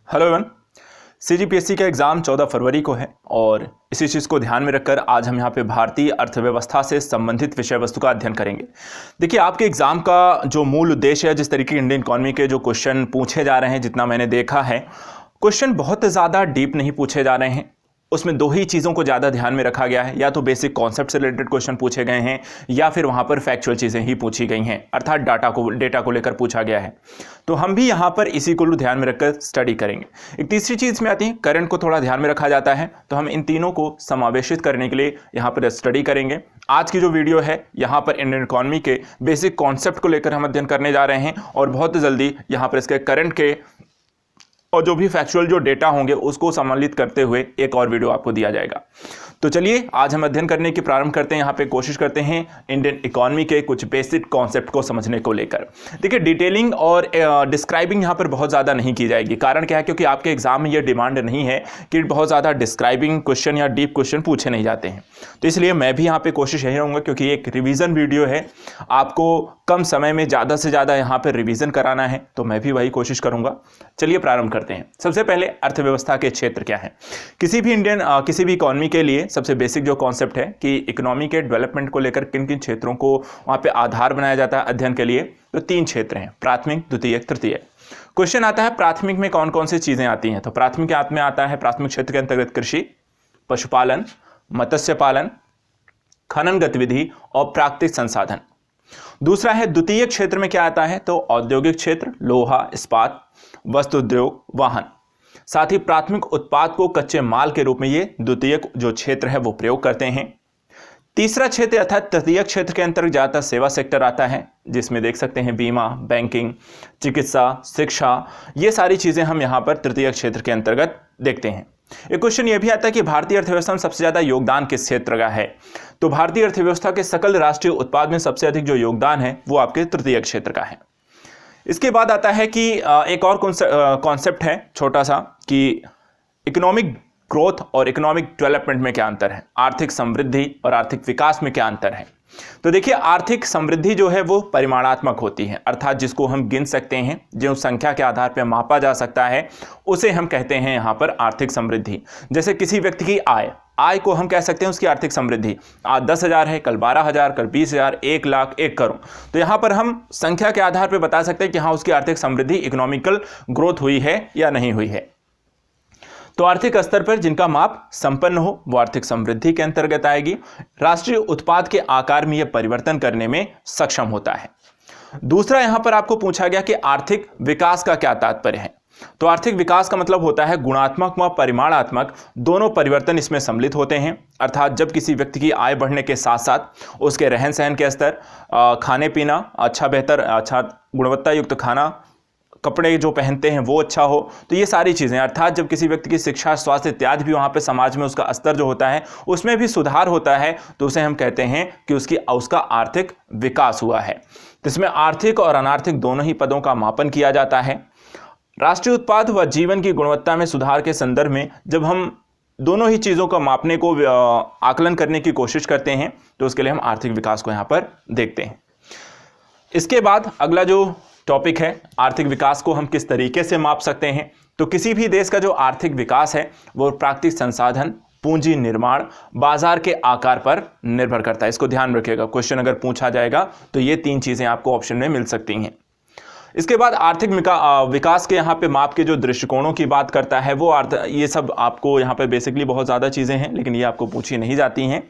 Hello everyone. CGPSC का exam 14 फरवरी को है और इसी चीज़ को ध्यान में रखकर आज हम यहाँ पे भारतीय अर्थव्यवस्था से संबंधित विषय वस्तु का अध्ययन करेंगे। देखिए, आपके एग्ज़ाम का जो मूल उद्देश्य है, जिस तरीके के इंडियन इकॉनमी के जो क्वेश्चन पूछे जा रहे हैं, जितना मैंने देखा है, क्वेश्चन बहुत ज़्यादा डीप नहीं पूछे जा रहे हैं। उसमें दो ही चीज़ों को ज़्यादा ध्यान में रखा गया है, या तो बेसिक कॉन्सेप्ट से रिलेटेड क्वेश्चन पूछे गए हैं या फिर वहाँ पर फैक्चुअल चीज़ें ही पूछी गई हैं, अर्थात डेटा को लेकर पूछा गया है। तो हम भी यहाँ पर इसी को ध्यान में रखकर स्टडी करेंगे। एक तीसरी चीज़ में आती है, करंट को थोड़ा ध्यान में रखा जाता है, तो हम इन तीनों को समावेशित करने के लिए यहाँ पर स्टडी करेंगे। आज की जो वीडियो है, यहाँ पर इंडियन इकॉनमी के बेसिक कॉन्सेप्ट को लेकर हम अध्ययन करने जा रहे हैं और बहुत जल्दी यहाँ पर इसके करंट के और जो भी फैक्चुअल जो डेटा होंगे उसको सम्मिलित करते हुए एक और वीडियो आपको दिया जाएगा। तो चलिए आज हम अध्ययन करने की प्रारंभ करते हैं। यहाँ पे कोशिश करते हैं इंडियन इकॉनमी के कुछ बेसिक कॉन्सेप्ट को समझने को लेकर। देखिए, डिटेलिंग और डिस्क्राइबिंग यहाँ पर बहुत ज़्यादा नहीं की जाएगी। कारण क्या है? क्योंकि आपके एग्जाम में ये डिमांड नहीं है कि बहुत ज़्यादा डिस्क्राइबिंग क्वेश्चन या डीप क्वेश्चन पूछे नहीं जाते हैं। तो इसलिए मैं भी यहाँ पर कोशिश यही रहूँगा, क्योंकि एक रिविज़न वीडियो है, आपको कम समय में ज़्यादा से ज़्यादा यहाँ पर रिविज़न कराना है, तो मैं भी वही कोशिश करूँगा। चलिए प्रारंभ करते हैं। सबसे पहले अर्थव्यवस्था के क्षेत्र क्या है। किसी भी इकॉनमी के लिए सबसे बेसिक जो कॉन्सेप्ट है कि इकोनॉमी के डेवलपमेंट को लेकर किन किन क्षेत्रों को वहां पे आधार बनाया जाता है अध्ययन के लिए, तो 3 क्षेत्र हैं, प्राथमिक, द्वितीयक, तृतीयक। क्वेश्चन आता है प्राथमिक में कौन कौन सी चीजें आती हैं। तो प्राथमिक में आता है, प्राथमिक क्षेत्र के अंतर्गत कृषि, पशुपालन, मत्स्य पालन, खनन गतिविधि और प्राकृतिक संसाधन। दूसरा है द्वितीयक क्षेत्र में क्या आता है, तो औद्योगिक क्षेत्र, लोहा, इस्पात, वस्त्र उद्योग, वाहन। साथ ही प्राथमिक उत्पाद को कच्चे माल के रूप में ये द्वितीयक जो क्षेत्र है वो प्रयोग करते हैं। तीसरा क्षेत्र अर्थात तृतीयक क्षेत्र के अंतर्गत ज्यादातर सेवा सेक्टर आता है, जिसमें देख सकते हैं बीमा, बैंकिंग, चिकित्सा, शिक्षा, ये सारी चीजें हम यहाँ पर तृतीयक क्षेत्र के अंतर्गत देखते हैं। एक क्वेश्चन ये भी आता है कि भारतीय अर्थव्यवस्था में सबसे ज्यादा योगदान किस क्षेत्र का है। तो भारतीय अर्थव्यवस्था के सकल राष्ट्रीय उत्पाद में सबसे अधिक जो योगदान है वो आपके तृतीयक क्षेत्र का है। इसके बाद आता है कि एक और कॉन्सेप्ट है छोटा सा, कि इकोनॉमिक ग्रोथ और इकोनॉमिक डेवलपमेंट में क्या अंतर है, आर्थिक समृद्धि और आर्थिक विकास में क्या अंतर है। तो देखिए, आर्थिक समृद्धि जो है वो परिमाणात्मक होती है, अर्थात जिसको हम गिन सकते हैं, जो संख्या के आधार पर मापा जा सकता है, उसे हम कहते हैं यहाँ पर आर्थिक समृद्धि। जैसे किसी व्यक्ति की आय को हम कह सकते हैं उसकी आर्थिक समृद्धि। आज 10,000 है, कल 12,000, कल 20,000, 1 लाख, 1 करोड़। तो यहाँ पर हम संख्या के आधार पर बता सकते हैं कि हाँ, उसकी आर्थिक समृद्धि, इकोनॉमिकल ग्रोथ हुई है या नहीं हुई है। तो आर्थिक स्तर पर जिनका माप संपन्न हो वो आर्थिक समृद्धि के अंतर्गत आएगी। राष्ट्रीय उत्पाद के आकार में यह परिवर्तन करने में सक्षम होता है। दूसरा यहां पर आपको पूछा गया कि आर्थिक विकास का क्या तात्पर्य है। तो आर्थिक विकास का मतलब होता है गुणात्मक व परिमाणात्मक दोनों परिवर्तन इसमें सम्मिलित होते हैं। अर्थात जब किसी व्यक्ति की आय बढ़ने के साथ साथ उसके रहन सहन के स्तर, खाने पीना अच्छा गुणवत्ता युक्त खाना, कपड़े जो पहनते हैं वो अच्छा हो, तो ये सारी चीज़ें, अर्थात जब किसी व्यक्ति की शिक्षा, स्वास्थ्य इत्यादि भी वहाँ पे समाज में उसका स्तर जो होता है उसमें भी सुधार होता है, तो उसे हम कहते हैं कि उसका आर्थिक विकास हुआ है। तो इसमें आर्थिक और अनार्थिक दोनों ही पदों का मापन किया जाता है। राष्ट्रीय उत्पाद व जीवन की गुणवत्ता में सुधार के संदर्भ में जब हम दोनों ही चीज़ों का मापने को आकलन करने की कोशिश करते हैं, तो उसके लिए हम आर्थिक विकास को यहाँ पर देखते हैं। इसके बाद अगला जो टॉपिक है, आर्थिक विकास को हम किस तरीके से माप सकते हैं। तो किसी भी देश का जो आर्थिक विकास है वो प्राकृतिक संसाधन, पूंजी निर्माण, बाजार के आकार पर निर्भर करता है। इसको ध्यान रखिएगा, क्वेश्चन अगर पूछा जाएगा तो ये 3 चीजें आपको ऑप्शन में मिल सकती हैं। इसके बाद आर्थिक विकास के यहाँ पे माप के जो दृष्टिकोणों की बात करता है वो ये सब आपको यहाँ पे बेसिकली बहुत ज़्यादा चीज़ें हैं, लेकिन ये आपको पूछी नहीं जाती हैं।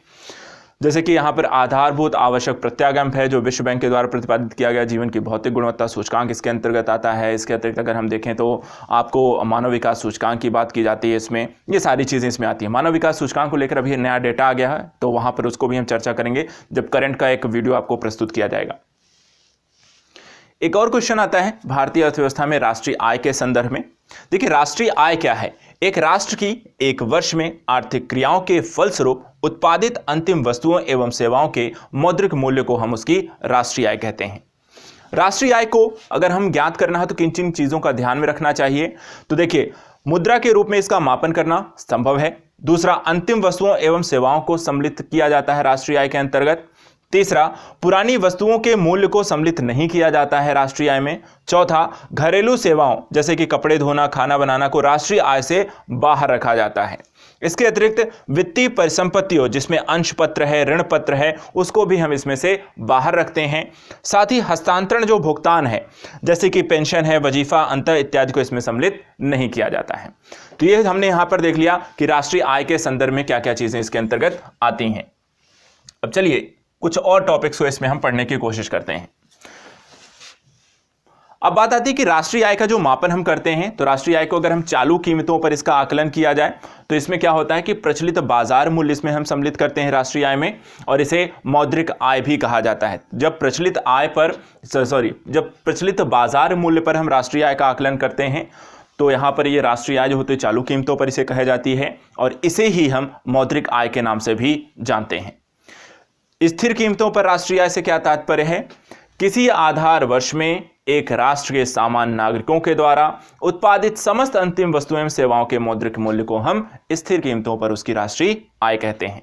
जैसे कि यहाँ पर आधारभूत आवश्यक प्रत्यागम है, जो विश्व बैंक के द्वारा प्रतिपादित किया गया जीवन की भौतिक गुणवत्ता सूचकांक इसके अंतर्गत आता है। इसके अतिरिक्त अगर हम देखें तो आपको मानव विकास सूचकांक की बात की जाती है, इसमें ये सारी चीज़ें इसमें आती हैं। मानव विकास सूचकांक को लेकर अभी नया डेटा आ गया है, तो वहाँ पर उसको भी हम चर्चा करेंगे जब करंट का एक वीडियो आपको प्रस्तुत किया जाएगा। एक और क्वेश्चन आता है भारतीय अर्थव्यवस्था में राष्ट्रीय आय के संदर्भ में। देखिए, राष्ट्रीय आय क्या है? एक राष्ट्र की एक वर्ष में आर्थिक क्रियाओं के फलस्वरूप उत्पादित अंतिम वस्तुओं एवं सेवाओं के मौद्रिक मूल्य को हम उसकी राष्ट्रीय आय कहते हैं। राष्ट्रीय आय को अगर हम ज्ञात करना है तो किन किन चीजों का ध्यान में रखना चाहिए। तो देखिए, मुद्रा के रूप में इसका मापन करना संभव है। दूसरा, अंतिम वस्तुओं एवं सेवाओं को सम्मिलित किया जाता है राष्ट्रीय आय के अंतर्गत। तीसरा, पुरानी वस्तुओं के मूल्य को सम्मिलित नहीं किया जाता है राष्ट्रीय आय में। चौथा, घरेलू सेवाओं जैसे कि कपड़े धोना, खाना बनाना को राष्ट्रीय आय से बाहर रखा जाता है। इसके अतिरिक्त वित्तीय परिसंपत्तियों जिसमें अंश पत्र है, ऋण पत्र है, उसको भी हम इसमें से बाहर रखते हैं। साथ ही हस्तांतरण जो भुगतान है जैसे कि पेंशन है, वजीफा, अंतर इत्यादि को इसमें सम्मिलित नहीं किया जाता है। तो ये हमने यहां पर देख लिया कि राष्ट्रीय आय के संदर्भ में क्या क्या चीजें इसके अंतर्गत आती हैं। अब चलिए कुछ और टॉपिक्स को इसमें हम पढ़ने की कोशिश करते हैं। अब बात आती है कि राष्ट्रीय आय का जो मापन हम करते हैं, तो राष्ट्रीय आय को अगर हम चालू कीमतों पर इसका आकलन किया जाए तो इसमें क्या होता है कि प्रचलित बाजार मूल्य इसमें हम सम्मिलित करते हैं राष्ट्रीय आय में, और इसे मौद्रिक आय भी कहा जाता है। जब प्रचलित बाजार मूल्य पर हम राष्ट्रीय आय का आकलन करते हैं तो यहां पर ये राष्ट्रीय आय जो होती है चालू कीमतों पर इसे कही जाती है, और इसे ही हम मौद्रिक आय के नाम से भी जानते हैं। स्थिर कीमतों पर राष्ट्रीय आय से क्या तात्पर्य है? किसी आधार वर्ष में एक राष्ट्र के सामान्य नागरिकों के द्वारा उत्पादित समस्त अंतिम वस्तुएं एवं सेवाओं के मौद्रिक मूल्य को हम स्थिर कीमतों पर उसकी राष्ट्रीय आय कहते हैं।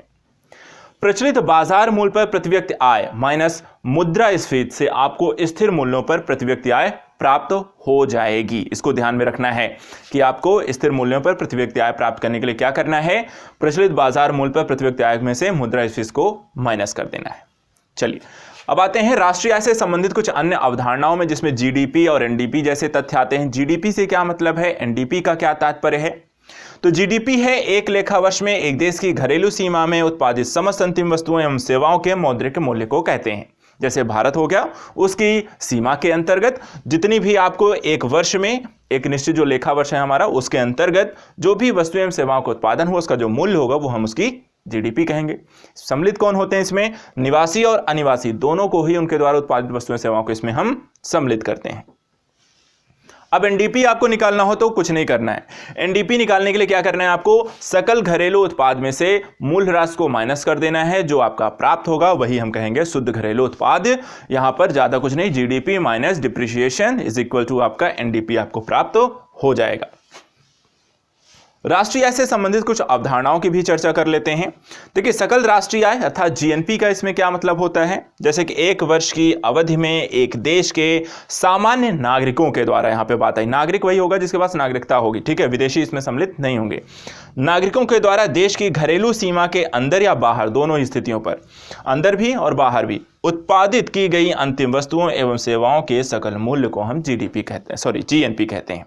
प्रचलित बाजार मूल्य पर प्रति व्यक्ति आय माइनस मुद्रास्फीति से आपको स्थिर मूल्यों पर प्रति व्यक्ति आय प्राप्त हो जाएगी। इसको ध्यान में रखना है कि आपको स्थिर मूल्यों पर प्रति व्यक्ति आय प्राप्त करने के लिए क्या करना है, प्रचलित बाजार मूल्य पर प्रति व्यक्ति आय में से मुद्रास्फीति को माइनस कर देना है। चलिए अब आते हैं राष्ट्रीय आय से संबंधित कुछ अन्य अवधारणाओं में, जिसमें जीडीपी और एनडीपी जैसे तथ्य आते हैं। जीडीपी से क्या मतलब है, एनडीपी का क्या तात्पर्य है? तो जीडीपी है एक लेखा वर्ष में एक देश की घरेलू सीमा में उत्पादित समस्त अंतिम वस्तुओं एवं सेवाओं के मौद्रिक मूल्य को कहते हैं। जैसे भारत हो गया, उसकी सीमा के अंतर्गत जितनी भी आपको एक वर्ष में एक निश्चित जो लेखा वर्ष है हमारा, उसके अंतर्गत जो भी वस्तुएं एवं सेवाओं का उत्पादन हो उसका जो मूल्य होगा वो हम उसकी जीडीपी कहेंगे। सम्मिलित कौन होते हैं इसमें? निवासी और अनिवासी दोनों को ही उनके द्वारा उत्पादित वस्तुएं सेवाओं को इसमें हम सम्मिलित करते हैं। अब एनडीपी आपको निकालना हो तो कुछ नहीं करना है। एनडीपी निकालने के लिए क्या करना है, आपको सकल घरेलू उत्पाद में से मूल राशि को माइनस कर देना है। जो आपका प्राप्त होगा वही हम कहेंगे शुद्ध घरेलू उत्पाद। यहां पर ज्यादा कुछ नहीं, GDP minus depreciation is equal to आपका एनडीपी आपको प्राप्त हो जाएगा। राष्ट्रीय आय से संबंधित कुछ अवधारणाओं की भी चर्चा कर लेते हैं। देखिए सकल राष्ट्रीय आय अर्थात जीएनपी का इसमें क्या मतलब होता है, जैसे कि एक वर्ष की अवधि में एक देश के सामान्य नागरिकों के द्वारा, यहां पे बात आई नागरिक वही होगा जिसके पास नागरिकता होगी, ठीक है, विदेशी इसमें सम्मिलित नहीं होंगे, नागरिकों के द्वारा देश की घरेलू सीमा के अंदर या बाहर, दोनों ही स्थितियों पर, अंदर भी और बाहर भी, उत्पादित की गई अंतिम वस्तुओं एवं सेवाओं के सकल मूल्य को हम जीडीपी कहते हैं, जीएनपी कहते हैं।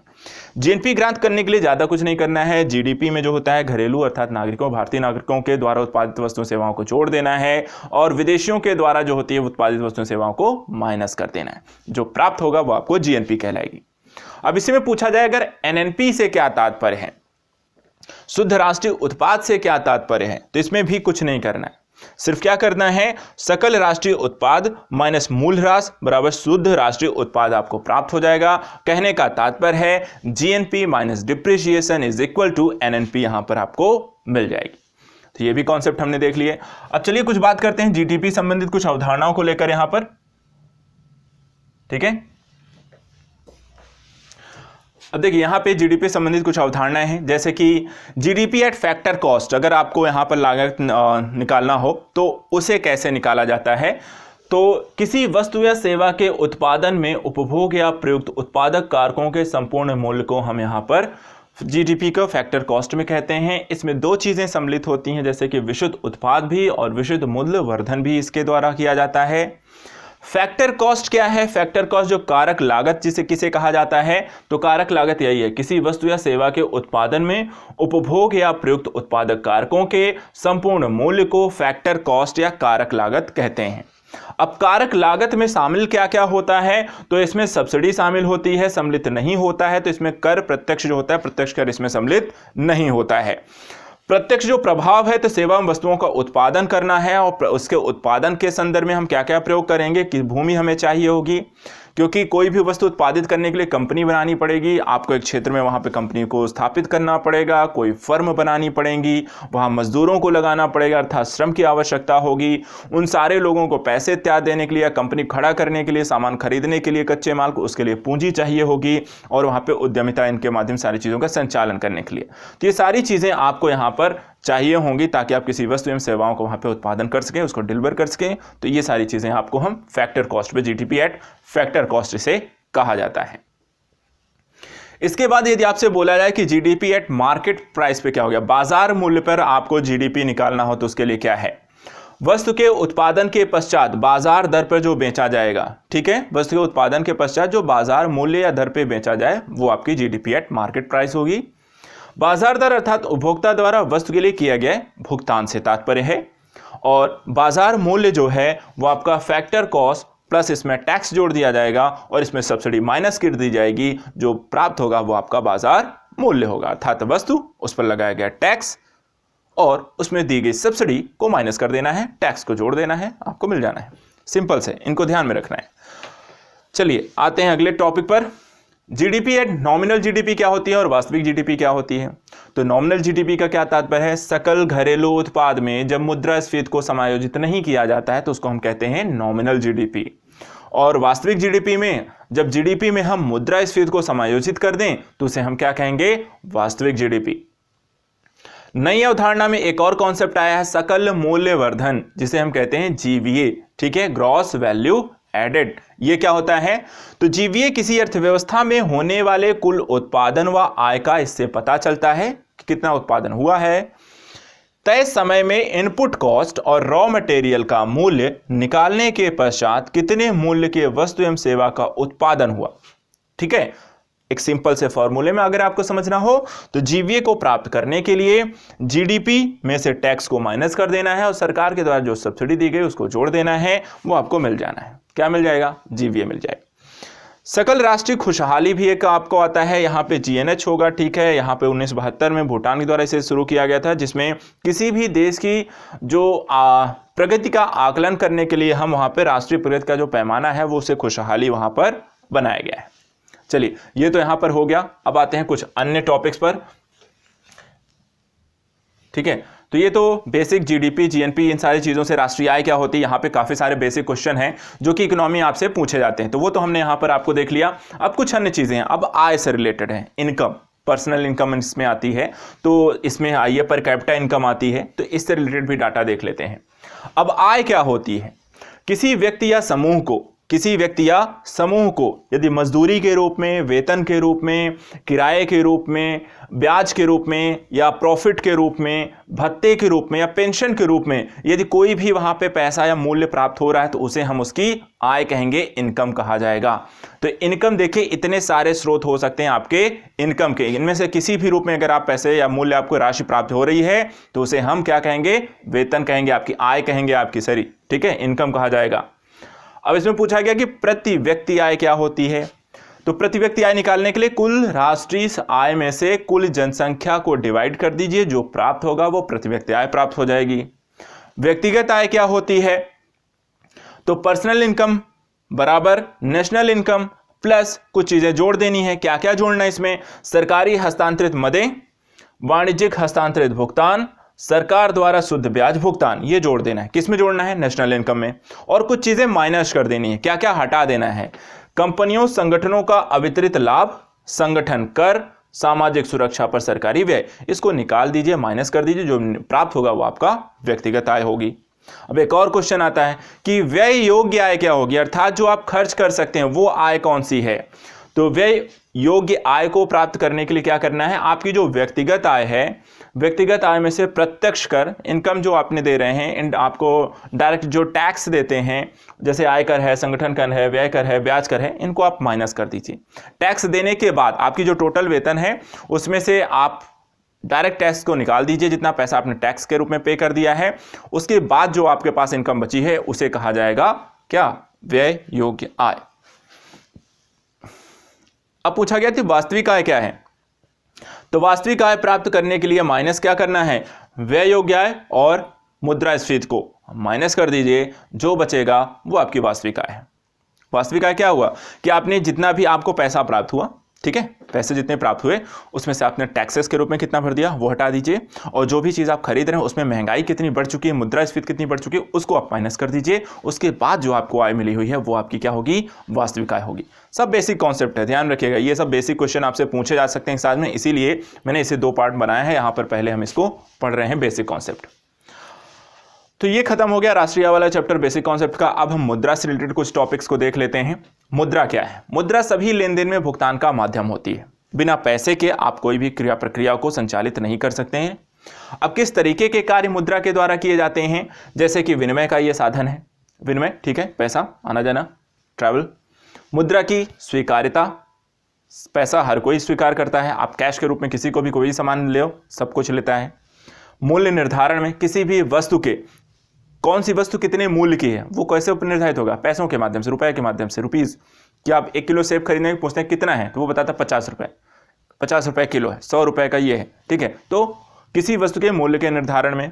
जीएनपी ग्रांट करने के लिए ज्यादा कुछ नहीं करना है। जीडीपी में जो होता है घरेलू अर्थात नागरिकों, भारतीय नागरिकों के द्वारा उत्पादित वस्तुओं सेवाओं को जोड़ देना है, और विदेशियों के द्वारा जो होती है उत्पादित वस्तुओं सेवाओं को माइनस कर देना है। जो प्राप्त होगा वो आपको जीएनपी कहलाएगी। अब इसी में पूछा जाए अगर एनएनपी से क्या तात्पर्य है, शुद्ध राष्ट्रीय उत्पाद से क्या तात्पर्य है, तो इसमें भी कुछ नहीं करना है। सिर्फ क्या करना है, सकल राष्ट्रीय उत्पाद माइनस मूल राशि बराबर शुद्ध राष्ट्रीय उत्पाद आपको प्राप्त हो जाएगा। कहने का तात्पर्य है GNP minus depreciation is equal to NNP यहां पर आपको मिल जाएगी। तो ये भी कॉन्सेप्ट हमने देख लिए। अब चलिए कुछ बात करते हैं जीडीपी संबंधित कुछ अवधारणाओं को लेकर यहां पर, ठीक है। अब देखिए यहां पे जीडीपी संबंधित कुछ अवधारणाएं हैं, जैसे कि जीडीपी एट फैक्टर कॉस्ट। अगर आपको यहां पर लागत निकालना हो तो उसे कैसे निकाला जाता है, तो किसी वस्तु या सेवा के उत्पादन में उपभोग या प्रयुक्त उत्पादक कारकों के संपूर्ण मूल्य को हम यहां पर जीडीपी को फैक्टर कॉस्ट में कहते हैं। इसमें दो चीजें सम्मिलित होती हैं, जैसे कि विशुद्ध उत्पाद भी और विशुद्ध मूल्य वर्धन भी इसके द्वारा किया जाता है। फैक्टर कॉस्ट क्या है? फैक्टर कॉस्ट जो कारक लागत जिसे किसे कहा जाता है, तो कारक लागत यही है, किसी वस्तु या सेवा के उत्पादन में उपभोग या प्रयुक्त उत्पादक कारकों के संपूर्ण मूल्य को फैक्टर कॉस्ट या कारक लागत कहते हैं। अब कारक लागत में शामिल क्या क्या होता है, तो इसमें सब्सिडी शामिल होती है, सम्मिलित नहीं होता है। तो इसमें कर प्रत्यक्ष जो होता है, प्रत्यक्ष कर इसमें सम्मिलित नहीं होता है। प्रत्यक्ष जो प्रभाव है तो सेवा एवं वस्तुओं का उत्पादन करना है, और उसके उत्पादन के संदर्भ में हम क्या क्या प्रयोग करेंगे, कि भूमि हमें चाहिए होगी, क्योंकि कोई भी वस्तु उत्पादित करने के लिए कंपनी बनानी पड़ेगी, आपको एक क्षेत्र में वहां पे कंपनी को स्थापित करना पड़ेगा, कोई फर्म बनानी पड़ेगी, वहां मजदूरों को लगाना पड़ेगा अर्थात श्रम की आवश्यकता होगी, उन सारे लोगों को पैसे इत्यादि देने के लिए, कंपनी खड़ा करने के लिए, सामान खरीदने के लिए, कच्चे माल को, उसके लिए पूंजी चाहिए होगी, और वहां पर उद्यमिता इनके माध्यम सारी चीज़ों का संचालन करने के लिए। तो ये सारी चीज़ें आपको यहाँ पर चाहिए होंगी ताकि आप किसी वस्तु एवं सेवाओं को वहाँ पे उत्पादन कर सकें, उसको डिलीवर कर सकें। तो ये सारी चीज़ें आपको हम फैक्टर कॉस्ट पे, जीडीपी एट फैक्टर कॉस्ट इसे कहा जाता है। इसके बाद यदि आपसे बोला जाए कि जीडीपी एट मार्केट प्राइस पे क्या हो गया, बाजार मूल्य पर आपको जीडीपी निकालना हो तो उसके लिए क्या है, वस्तु के उत्पादन के पश्चात बाजार दर पर जो बेचा जाएगा, ठीक है, वस्तु के उत्पादन के पश्चात जो बाजार मूल्य या दर पे बेचा जाए वो आपकी जीडीपी एट मार्केट प्राइस होगी। बाजार दर अर्थात उपभोक्ता द्वारा वस्तु के लिए किया गया भुगतान से तात्पर्य है। और बाजार मूल्य जो है वो आपका फैक्टर कॉस्ट प्लस इसमें टैक्स जोड़ दिया जाएगा और इसमें सब्सिडी माइनस कर दी जाएगी, जो प्राप्त होगा वो आपका बाजार मूल्य होगा, अर्थात वस्तु उस पर लगाया गया टैक्स और उसमें दी गई सब्सिडी को माइनस कर देना है, टैक्स को जोड़ देना है, आपको मिल जाना है। सिंपल से इनको ध्यान में रखना है। चलिए आते हैं अगले टॉपिक पर। जीडीपी एट नॉमिनल जीडीपी क्या होती है और वास्तविक जीडीपी क्या होती है। तो नॉमिनल जीडीपी का क्या तात्पर्य है, सकल घरेलू उत्पाद में जब मुद्रास्फीति को समायोजित नहीं किया जाता है तो उसको हम कहते हैं नॉमिनल जीडीपी। और वास्तविक जीडीपी में जब जीडीपी में हम मुद्रास्फीति को समायोजित कर दें तो उसे हम क्या कहेंगे, वास्तविक जीडीपी। नई अवधारणा में एक और कॉन्सेप्ट आया है सकल मूल्य वर्धन, जिसे हम कहते हैं जीवीए, ठीक है, ग्रॉस वैल्यू एडेड। ये क्या होता है, तो जीवीए किसी अर्थव्यवस्था में होने वाले कुल उत्पादन व आय का इससे पता चलता है कि कितना उत्पादन हुआ है, तय समय में इनपुट कॉस्ट और रॉ मटेरियल का मूल्य निकालने के पश्चात कितने मूल्य के वस्तु एवं सेवा का उत्पादन हुआ। ठीक है, एक सिंपल से फॉर्मूले में अगर आपको समझना हो तो जीवीए को प्राप्त करने के लिए जीडीपी में से टैक्स को माइनस कर देना है और सरकार के द्वारा जो सब्सिडी दी गई उसको जोड़ देना है, वो आपको मिल जाना है। क्या मिल जाएगा, जीवीए मिल जाएगा। सकल राष्ट्रीय खुशहाली भी एक आपको आता है, यहाँ पे जीएनएच होगा, ठीक है। यहाँ पे 1972 में भूटान के द्वारा इसे शुरू किया गया था, जिसमें किसी भी देश की जो प्रगति का आकलन करने के लिए हम वहाँ पे राष्ट्रीय प्रगति का जो पैमाना है वो उसे खुशहाली वहाँ पर बनाया गया है। चलिए ये तो यहाँ पर हो गया। अब आते हैं कुछ अन्य टॉपिक्स पर, ठीक है। तो ये तो बेसिक जीडीपी, जीएनपी, इन सारी चीज़ों से राष्ट्रीय आय क्या होती है, यहाँ पे काफ़ी सारे बेसिक क्वेश्चन हैं जो कि इकोनॉमी आपसे पूछे जाते हैं, तो वो तो हमने यहाँ पर आपको देख लिया। अब कुछ अन्य चीज़ें हैं, अब आय से रिलेटेड है, इनकम, पर्सनल इनकम इसमें आती है, तो इसमें आइए पर कैपिटा इनकम आती है, तो इससे रिलेटेड भी डाटा देख लेते हैं। अब आय क्या होती है, किसी व्यक्ति या समूह को यदि मजदूरी के रूप में, वेतन के रूप में, किराए के रूप में, ब्याज के रूप में या प्रॉफिट के रूप में, भत्ते के रूप में या पेंशन के रूप में यदि कोई भी वहां पे पैसा या मूल्य प्राप्त हो रहा है तो उसे हम उसकी आय कहेंगे, इनकम कहा जाएगा। तो इनकम देखिए इतने सारे स्रोत हो सकते हैं आपके इनकम के, इनमें से किसी भी रूप में अगर आप पैसे या मूल्य आपको राशि प्राप्त हो रही है तो उसे हम क्या कहेंगे, वेतन कहेंगे, आपकी आय कहेंगे, आपकी सरी, ठीक है, इनकम कहा जाएगा। अब इसमें पूछा गया कि प्रति व्यक्ति आय क्या होती है, तो प्रति व्यक्ति आय निकालने के लिए कुल राष्ट्रीय आय में से कुल जनसंख्या को डिवाइड कर दीजिए, जो प्राप्त होगा वो प्रति व्यक्ति आय प्राप्त हो जाएगी। व्यक्तिगत आय क्या होती है, तो पर्सनल इनकम बराबर नेशनल इनकम प्लस कुछ चीजें जोड़ देनी है। क्या क्या जोड़ना है इसमें, सरकारी हस्तांतरित मदें, वाणिज्यिक हस्तांतरित भुगतान, सरकार द्वारा शुद्ध ब्याज भुगतान, ये जोड़ देना है। किस में जोड़ना है, नेशनल इनकम में। और कुछ चीजें माइनस कर देनी है, क्या क्या हटा देना है, कंपनियों संगठनों का अवितरित लाभ, संगठन कर, सामाजिक सुरक्षा पर सरकारी व्यय, इसको निकाल दीजिए, माइनस कर दीजिए, जो प्राप्त होगा वो आपका व्यक्तिगत आय होगी। अब एक और क्वेश्चन आता है कि व्यय योग्य आय क्या होगी, अर्थात जो आप खर्च कर सकते हैं वो आय कौन सी है। तो व्यय योग्य आय को प्राप्त करने के लिए क्या करना है, आपकी जो व्यक्तिगत आय है, व्यक्तिगत आय में से प्रत्यक्ष कर, इनकम जो आपने दे रहे हैं, आपको डायरेक्ट जो टैक्स देते हैं, जैसे आयकर है, संगठन कर है, व्यय कर है, ब्याज कर है, इनको आप माइनस कर दीजिए। टैक्स देने के बाद आपकी जो टोटल वेतन है उसमें से आप डायरेक्ट टैक्स को निकाल दीजिए, जितना पैसा आपने टैक्स के रूप में पे कर दिया है। उसके बाद जो आपके पास इनकम बची है उसे कहा जाएगा क्या, व्यय योग्य आय। अब पूछा गया कि वास्तविक आय क्या है, तो वास्तविक आय प्राप्त करने के लिए माइनस क्या करना है, व्यय योग्य आय और मुद्रास्फीति को माइनस कर दीजिए, जो बचेगा वो आपकी वास्तविक आय है। वास्तविक आय क्या हुआ कि आपने जितना भी आपको पैसा प्राप्त हुआ, ठीक है, पैसे जितने प्राप्त हुए उसमें से आपने टैक्सेस के रूप में कितना भर दिया वो हटा दीजिए, और जो भी चीज़ आप खरीद रहे हैं उसमें महंगाई कितनी बढ़ चुकी है, मुद्रास्फीति कितनी बढ़ चुकी है, उसको आप माइनस कर दीजिए। उसके बाद जो आपको आय मिली हुई है वो आपकी क्या होगी, वास्तविक आय होगी। सब बेसिक कॉन्सेप्ट है, ध्यान रखिएगा। ये सब बेसिक क्वेश्चन आपसे पूछे जा सकते हैं एग्जाम में, इसीलिए मैंने इसे 2 पार्ट बनाया है। यहाँ पर पहले हम इसको पढ़ रहे हैं बेसिक कॉन्सेप्ट। तो ये खत्म हो गया राष्ट्रीय वाला चैप्टर बेसिक कॉन्सेप्ट का। अब हम मुद्रा से रिलेटेड कुछ टॉपिक्स को देख लेते हैं। मुद्रा क्या है? मुद्रा सभी लेन देन में भुगतान का माध्यम होती है। बिना पैसे के आप कोई भी क्रिया प्रक्रिया को संचालित नहीं कर सकते हैं। अब किस तरीके के कार्य मुद्रा के द्वारा किए जाते हैं? जैसे कि विनिमय का ये साधन है, विनिमय, ठीक है, पैसा, आना जाना, ट्रैवल। मुद्रा की स्वीकार्यता, पैसा हर कोई स्वीकार करता है। आप कैश के रूप में किसी को भी कोई सामान ले, सब कुछ लेता है। मूल्य निर्धारण में किसी भी वस्तु के, कौन सी वस्तु कितने मूल्य की है वो कैसे निर्धारित होगा? पैसों के माध्यम से, रुपए के माध्यम से, रुपीज़। कि आप 1 किलो सेब खरीदने के पूछते हैं कितना है, तो वो बताता 50 रुपये, 50 रुपये किलो है, 100 रुपये का ये है, ठीक है। तो किसी वस्तु के मूल्य के निर्धारण में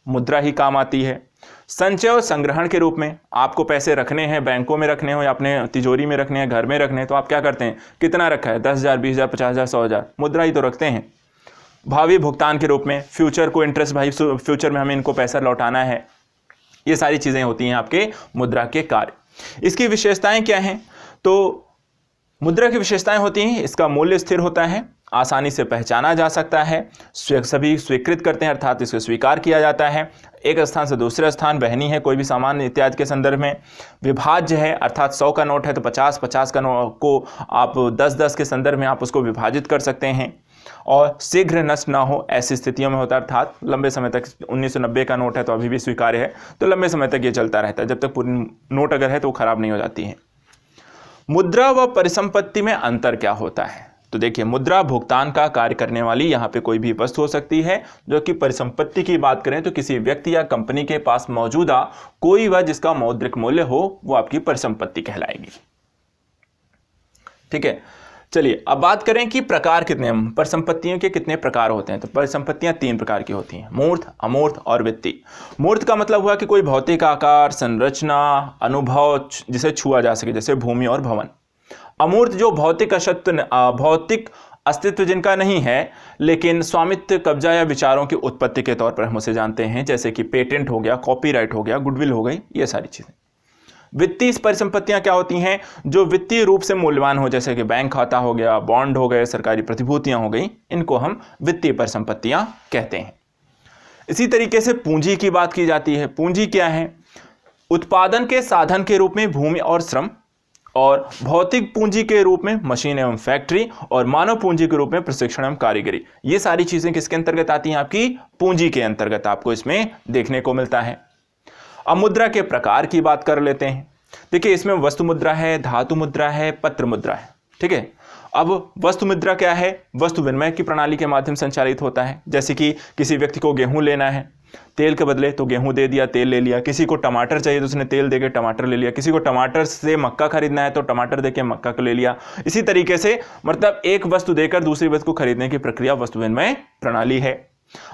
मुद्रा ही काम आती है। संचय और संग्रहण के रूप में आपको पैसे रखने हैं, बैंकों में रखने हो या अपने तिजोरी में रखने हैं, घर में रखने हैं, तो आप क्या करते हैं, कितना रखा है, 10,000, 20,000, 50,000, 100,000, मुद्रा ही तो रखते हैं। भावी भुगतान के रूप में, फ्यूचर को इंटरेस्ट, भाई फ्यूचर में हमें इनको पैसा लौटाना है, ये सारी चीजें होती हैं आपके मुद्रा के कार्य। इसकी विशेषताएं क्या हैं? तो मुद्रा की विशेषताएं होती हैं, इसका मूल्य स्थिर होता है, आसानी से पहचाना जा सकता है, सभी स्वीकृत करते हैं, अर्थात इसको स्वीकार किया जाता है। एक स्थान से दूसरे स्थान वहनी है, कोई भी सामान इत्यादि के संदर्भ में। विभाज्य है, अर्थात 100 का नोट है तो 50 का नोट को आप 10 के संदर्भ में आप उसको विभाजित कर सकते हैं। और शीघ्र नष्ट ना हो ऐसी स्थितियों में होता है, अर्थात लंबे समय तक, 1990 का नोट है तो अभी भी स्वीकार्य है, तो लंबे समय तक ये चलता रहता है, जब तक पूरी नोट अगर है तो वो खराब नहीं हो जाती है। मुद्रा व परिसंपत्ति में अंतर क्या होता है? तो देखिए, मुद्रा भुगतान का कार्य करने वाली यहाँ पे कोई भी वस्तु हो सकती है, जो कि परिसंपत्ति की बात करें तो किसी व्यक्ति या कंपनी के पास मौजूदा कोई वह जिसका मौद्रिक मूल्य हो वो आपकी परिसंपत्ति कहलाएगी। ठीक है, चलिए अब बात करें कि प्रकार कितने हैं, परिसंपत्तियों के कितने प्रकार होते हैं। तो परिसंपत्तियां 3 प्रकार की होती हैं, मूर्त, अमूर्त और वित्तीय। मूर्त का मतलब हुआ कि कोई भौतिक आकार, संरचना, अनुभव जिसे छुआ जा सके, जैसे भूमि और भवन। अमूर्त जो भौतिक अस्तित्व जिनका नहीं है, लेकिन स्वामित्व, कब्जा या विचारों की उत्पत्ति के तौर पर हम उसे जानते हैं, जैसे कि पेटेंट हो गया, कॉपीराइट हो गया, गुडविल हो गई, ये सारी चीजें। वित्तीय परिसंपत्तियां क्या होती हैं? जो वित्तीय रूप से मूल्यवान हो, जैसे कि बैंक खाता हो गया, बॉन्ड हो गए, सरकारी प्रतिभूतियां हो गई, इनको हम वित्तीय परिसंपत्तियां कहते हैं। इसी तरीके से पूंजी की बात की जाती है। पूंजी क्या है? उत्पादन के साधन के रूप में भूमि और श्रम, और भौतिक पूंजी के रूप में मशीन एवं फैक्ट्री, और मानव पूंजी के रूप में प्रशिक्षण एवं कारीगरी। ये सारी चीजें किसके अंतर्गत आती हैं? आपकी पूंजी के अंतर्गत आपको इसमें देखने को मिलता है। अब मुद्रा के प्रकार की बात कर लेते हैं। देखिए, इसमें वस्तु मुद्रा है, धातु मुद्रा है, पत्र मुद्रा है। ठीक है, अब वस्तु मुद्रा क्या है? वस्तु विनिमय की प्रणाली के माध्यम से संचालित होता है। जैसे कि किसी व्यक्ति को गेहूं लेना है, तेल के बदले तो गेहूं दे दिया, तेल ले लिया। किसी को टमाटर चाहिए तो उसने तेल देके टमाटर ले लिया। किसी को टमाटर से मक्का खरीदना है तो टमाटर देके मक्का को ले लिया। इसी तरीके से मतलब एक वस्तु देकर दूसरी वस्तु को खरीदने की प्रक्रिया वस्तु विनिमय प्रणाली है।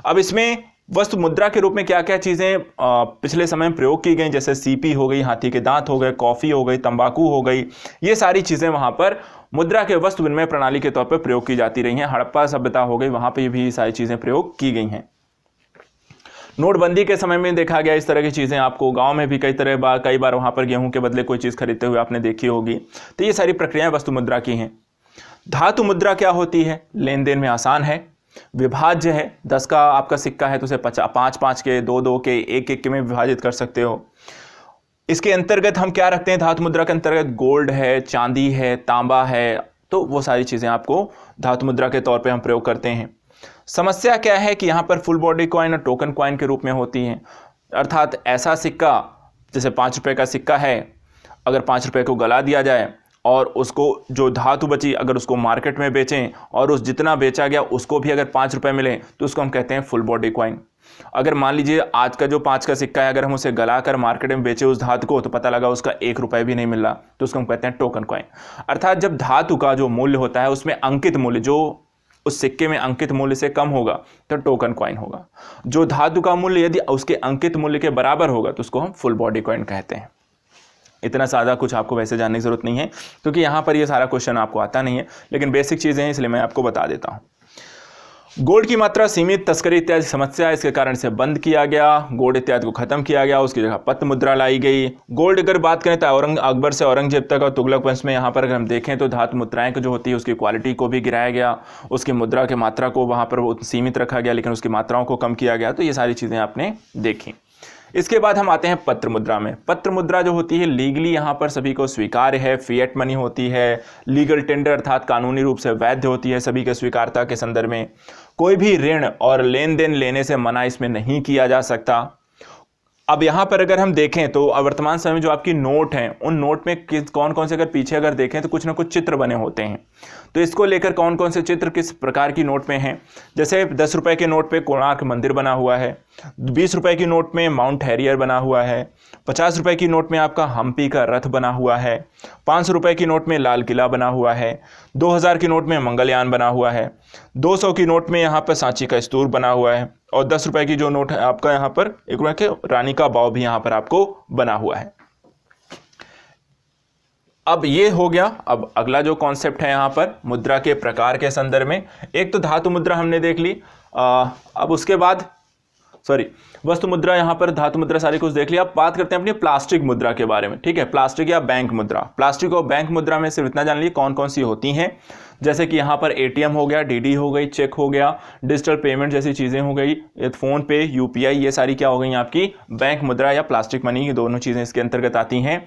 अब इसमें वस्तु मुद्रा के रूप में क्या क्या चीजें पिछले समय में प्रयोग की गई, जैसे सीपी हो गई, हाथी के दांत हो गए, कॉफी हो गई, तंबाकू हो गई, ये सारी चीजें वहां पर मुद्रा के वस्तु विनिमय प्रणाली के तौर पर प्रयोग की जाती रही हैं। हड़प्पा सभ्यता हो गई, वहां पर भी सारी चीजें प्रयोग की गई हैं। नोटबंदी के समय में देखा गया इस तरह की चीजें, आपको गांव में भी कई बार वहां पर गेहूं के बदले कोई चीज खरीदते हुए आपने देखी होगी। तो ये सारी प्रक्रियाएं वस्तु मुद्रा की हैं। धातु मुद्रा क्या होती है? लेन देन में आसान है, विभाज्य है। 10 का आपका सिक्का है तो उसे 5-5 के, 2-2 के, 1-1 के में विभाजित कर सकते हो। इसके अंतर्गत हम क्या रखते हैं? धातु मुद्रा के अंतर्गत गोल्ड है, चांदी है, तांबा है, तो वो सारी चीजें आपको धातु मुद्रा के तौर पे हम प्रयोग करते हैं। समस्या क्या है कि यहाँ पर फुल बॉडी कॉइन और टोकन कॉइन के रूप में होती हैं, अर्थात ऐसा सिक्का जैसे 5 रुपये का सिक्का है, अगर 5 रुपये को गला दिया जाए और उसको जो धातु बची अगर उसको मार्केट में बेचें और उस जितना बेचा गया उसको भी अगर 5 रुपये मिले तो उसको हम कहते हैं फुल बॉडी कॉइन। अगर मान लीजिए आज का जो 5 का सिक्का है, अगर हम उसे गला कर मार्केट में बेचे उस धातु को, तो पता लगा उसका 1 रुपये भी नहीं मिल रहा, तो उसको हम कहते हैं टोकन कॉइन। अर्थात जब धातु का जो मूल्य होता है उसमें अंकित मूल्य, जो उस सिक्के में अंकित मूल्य से कम होगा तो टोकन कॉइन होगा। जो धातु का मूल्य यदि उसके अंकित मूल्य के बराबर होगा तो उसको हम फुल बॉडी कॉइन कहते हैं। इतना ज़्यादा कुछ आपको वैसे जानने की ज़रूरत नहीं है, क्योंकि यहाँ पर ये सारा क्वेश्चन आपको आता नहीं है, लेकिन बेसिक चीज़ें हैं इसलिए मैं आपको बता देता हूँ। गोल्ड की मात्रा सीमित, तस्करी इत्यादि समस्या, इसके कारण से बंद किया गया, गोल्ड इत्यादि को खत्म किया गया, उसकी जगह पत्र मुद्रा लाई गई। गोल्ड अगर बात करें तो अकबर से औरंगजेब तक और तुगलक वंश में यहाँ पर अगर हम देखें तो धातु मुद्राएं जो होती है उसकी क्वालिटी को भी गिराया गया, उसकी मुद्रा की मात्रा को वहाँ पर सीमित रखा गया, लेकिन उसकी मात्राओं को कम किया गया। तो ये सारी चीज़ें आपने देखी। इसके बाद हम आते हैं पत्र मुद्रा में। पत्र मुद्रा जो होती है लीगली यहाँ पर सभी को स्वीकार्य है, फिएट मनी होती है, लीगल टेंडर अर्थात कानूनी रूप से वैध होती है सभी के स्वीकारता के संदर्भ में। कोई भी ऋण और लेन देन लेने से मना इसमें नहीं किया जा सकता। अब यहाँ पर अगर हम देखें तो वर्तमान समय में जो आपकी नोट हैं उन नोट में कौन कौन से अगर पीछे अगर देखें तो कुछ ना कुछ चित्र बने होते हैं। तो इसको लेकर कौन कौन से चित्र किस प्रकार की नोट में हैं, जैसे 10 रुपए के नोट पे कोणार्क मंदिर बना हुआ है, 20 रुपए की नोट में माउंट हैरियर बना हुआ है, 50 रुपए की नोट में आपका हम्पी का रथ बना हुआ है, 500 रुपए की नोट में लाल किला बना हुआ है, 2000 की नोट में मंगलयान बना हुआ है, 200 की नोट में यहाँ पर सांची का स्तूप बना हुआ है, और 10 रुपए की जो नोट है आपका यहाँ पर 1 रुपए के रानी का बाव भी यहाँ पर आपको बना हुआ है। अब ये हो गया। अब अगला जो कॉन्सेप्ट है यहाँ पर मुद्रा के प्रकार के संदर्भ में, एक तो धातु मुद्रा हमने देख ली, अब उसके बाद वस्तु मुद्रा, यहाँ पर धातु मुद्रा सारी कुछ देख लिया। अब बात करते हैं अपनी प्लास्टिक मुद्रा के बारे में। ठीक है, प्लास्टिक या बैंक मुद्रा। प्लास्टिक और बैंक मुद्रा में सिर्फ इतना जान लीजिए कौन कौन सी होती हैं, जैसे कि यहाँ पर एटीएम हो गया, डीडी हो गई, चेक हो गया, डिजिटल पेमेंट जैसी चीज़ें हो गई, फोन पे, यूपीआई, ये सारी क्या हो गई आपकी बैंक मुद्रा या प्लास्टिक मनी, ये दोनों चीज़ें इसके अंतर्गत आती हैं।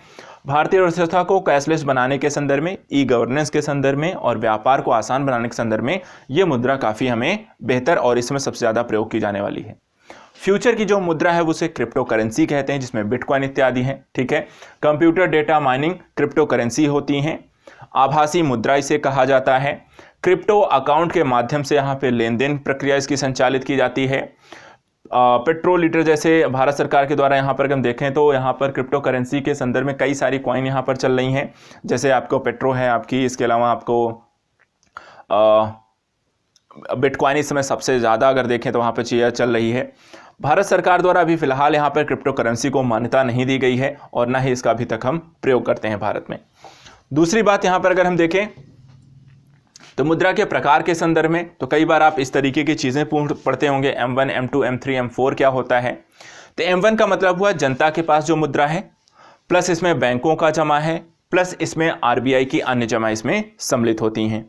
भारतीय अर्थव्यवस्था को कैशलेस बनाने के संदर्भ में, ई गवर्नेंस के संदर्भ में और व्यापार को आसान बनाने के संदर्भ में ये मुद्रा काफ़ी हमें बेहतर और इसमें सबसे ज़्यादा प्रयोग की जाने वाली है। फ्यूचर की जो मुद्रा है उसे क्रिप्टो करेंसी कहते हैं, जिसमें बिटकॉइन इत्यादि हैं। ठीक है, computer data mining crypto currency होती हैं। आभासी मुद्रा इसे कहा जाता है। क्रिप्टो अकाउंट के माध्यम से यहाँ पे लेन देन प्रक्रिया इसकी संचालित की जाती है। पेट्रोल लीटर जैसे भारत सरकार के द्वारा यहाँ पर हम देखें तो यहाँ पर क्रिप्टो करेंसी के संदर्भ में कई सारी कॉइन यहाँ पर चल रही हैं, जैसे आपको पेट्रो है आपकी, इसके अलावा आपको बिटकॉइन इस समय सबसे ज़्यादा अगर देखें तो वहाँ पर चीज़ चल रही है। भारत सरकार द्वारा अभी फिलहाल यहाँ पर क्रिप्टो करेंसी को मान्यता नहीं दी गई है और ना ही इसका अभी तक हम प्रयोग करते हैं भारत में। दूसरी बात यहाँ पर अगर हम देखें तो मुद्रा के प्रकार के संदर्भ में तो कई बार आप इस तरीके की चीज़ें पढ़ते होंगे, M1, M2, M3, M4 क्या होता है। तो M1 का मतलब हुआ जनता के पास जो मुद्रा है, प्लस इसमें बैंकों का जमा है, प्लस इसमें RBI की अन्य जमा इसमें सम्मिलित होती हैं।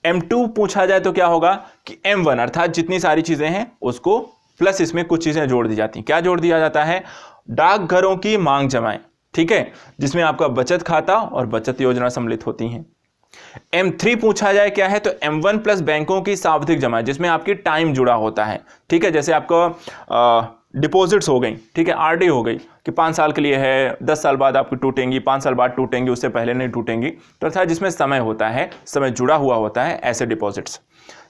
M2 पूछा जाए तो क्या होगा कि M1 अर्थात जितनी सारी चीज़ें हैं उसको प्लस इसमें कुछ चीज़ें जोड़ दी जाती हैं। क्या जोड़ दिया जाता है? डाकघरों की मांग जमाएं, ठीक है, जिसमें आपका बचत खाता और बचत योजना सम्मिलित होती हैं। M3 पूछा जाए क्या है तो M1 प्लस बैंकों की सावधिक जमा, जिसमें आपकी टाइम जुड़ा होता है। ठीक है, जैसे आपका डिपॉजिट्स हो गई, ठीक है, RD हो गई कि 5 साल के लिए है, 10 साल बाद आपकी टूटेंगी, 5 साल बाद टूटेंगी, उससे पहले नहीं टूटेंगी, तो अर्थात जिसमें समय होता है, समय जुड़ा हुआ होता है, ऐसे डिपॉजिट्स।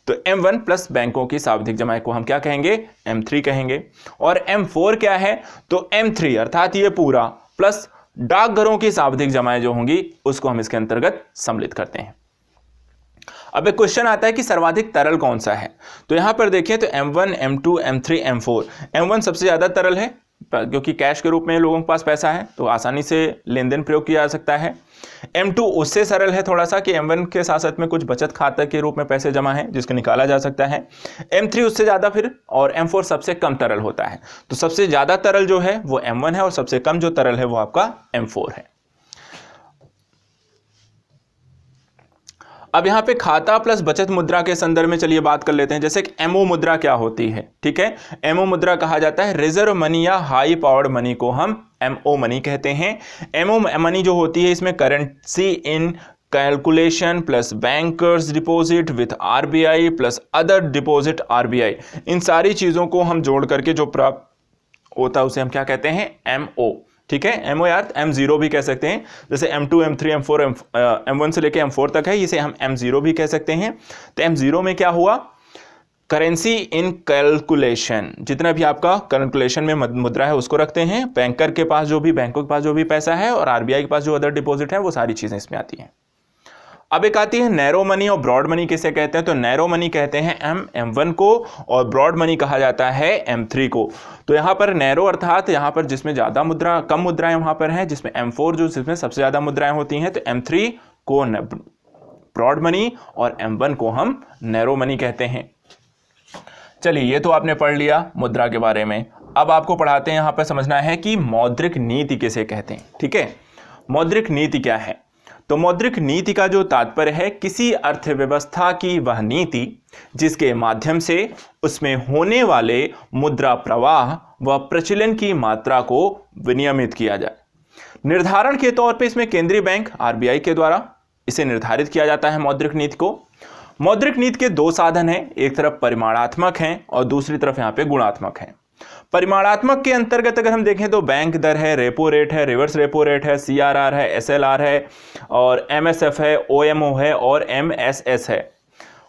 तो M1 प्लस बैंकों की सावधिक जमा को हम क्या कहेंगे? M3 कहेंगे। और M4 क्या है तो M3 अर्थात ये पूरा प्लस डाकघरों की सावधिक जमाएं जो होंगी उसको हम इसके अंतर्गत सम्मिलित करते हैं। अब एक क्वेश्चन आता है कि सर्वाधिक तरल कौन सा है। तो यहां पर देखिए तो M1, M2, M3, M4। M1 सबसे ज्यादा तरल है क्योंकि कैश के रूप में लोगों के पास पैसा है तो आसानी से लेन देन प्रयोग किया जा सकता है। M2 उससे सरल है थोड़ा सा कि M1 के साथ साथ में कुछ बचत खाते के रूप में पैसे जमा है जिसको निकाला जा सकता है। M3 उससे ज़्यादा फिर, और M4 सबसे कम तरल होता है। तो सबसे ज़्यादा तरल जो है वो M1 है और सबसे कम जो तरल है वो आपका M4 है। अब यहाँ पे खाता प्लस बचत मुद्रा के संदर्भ में चलिए बात कर लेते हैं। जैसे कि MO मुद्रा क्या होती है, ठीक है, MO मुद्रा कहा जाता है रिजर्व मनी या हाई पावर्ड मनी को हम MO मनी कहते हैं। MO मनी जो होती है इसमें currency in calculation plus bankers deposit with RBI plus other deposit RBI, इन सारी चीज़ों को हम जोड़ करके जो प्राप्त होता है उसे हम क्या कहते हैं? MO। ठीक है, MO यार M0 भी कह सकते हैं, जैसे M2, M3, M4, M1 से लेके M4 तक है, इसे हम M0 भी कह सकते हैं। तो M0 में क्या हुआ? करेंसी इन कैलकुलेशन, जितना भी आपका कैलकुलेशन में मुद्रा है उसको रखते हैं, बैंकों के पास जो भी पैसा है और RBI के पास जो अदर डिपॉजिट है वो सारी चीज़ें इसमें आती हैं। अब एक आती है नैरो मनी और ब्रॉड मनी किसे कहते हैं। तो नैरो मनी कहते हैं M1 को और ब्रॉड मनी कहा जाता है M3 को। तो यहाँ पर नैरो अर्थात यहाँ पर जिसमें ज़्यादा मुद्रा कम मुद्राएं वहाँ पर हैं, जिसमें M4 जो जिसमें सबसे ज़्यादा मुद्राएं होती हैं, तो M3 को ब्रॉड मनी और M1 को हम नैरो मनी कहते हैं। चलिए ये तो आपने पढ़ लिया मुद्रा के बारे में। अब आपको पढ़ाते हैं, यहाँ पर समझना है कि मौद्रिक नीति किसे कहते हैं। ठीक है, मौद्रिक नीति क्या है। तो मौद्रिक नीति का जो तात्पर्य है, किसी अर्थव्यवस्था की वह नीति जिसके माध्यम से उसमें होने वाले मुद्रा प्रवाह व प्रचलन की मात्रा को विनियमित किया जाए। निर्धारण के तौर पे इसमें केंद्रीय बैंक RBI के द्वारा इसे निर्धारित किया जाता है मौद्रिक नीति को। मौद्रिक नीति के दो साधन हैं, एक तरफ परिमाणात्मक हैं और दूसरी तरफ यहाँ पे गुणात्मक हैं। परिमाणात्मक के अंतर्गत अगर हम देखें तो बैंक दर है, रेपो रेट है, रिवर्स रेपो रेट है, CRR है, SLR है और MSF है, OMO है और MSS है।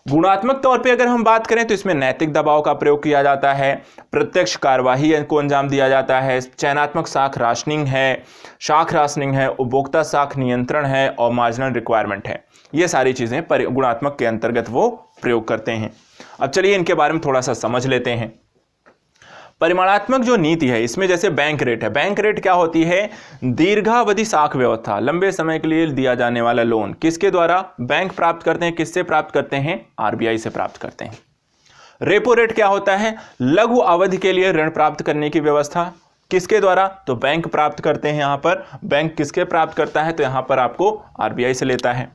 गुणात्मक तौर पे अगर हम बात करें तो इसमें नैतिक दबाव का प्रयोग किया जाता है, प्रत्यक्ष कार्यवाही को अंजाम दिया जाता है, चयनात्मक साख राशनिंग है, उपभोक्ता साख नियंत्रण है और मार्जिनल रिक्वायरमेंट है। ये सारी चीज़ें गुणात्मक के अंतर्गत वो प्रयोग करते हैं। अब चलिए इनके बारे में थोड़ा सा समझ लेते हैं। परिमाणात्मक जो नीति है इसमें जैसे बैंक रेट है, बैंक रेट क्या होती है, दीर्घावधि साख व्यवस्था, लंबे समय के लिए दिया जाने वाला लोन किसके द्वारा बैंक प्राप्त करते हैं, किससे प्राप्त करते हैं, RBI से प्राप्त करते हैं। रेपो रेट क्या होता है, लघु अवधि के लिए ऋण प्राप्त करने की व्यवस्था, किसके द्वारा, तो बैंक प्राप्त करते हैं। यहाँ पर बैंक किसके प्राप्त करता है, तो यहाँ पर आपको RBI से लेता है।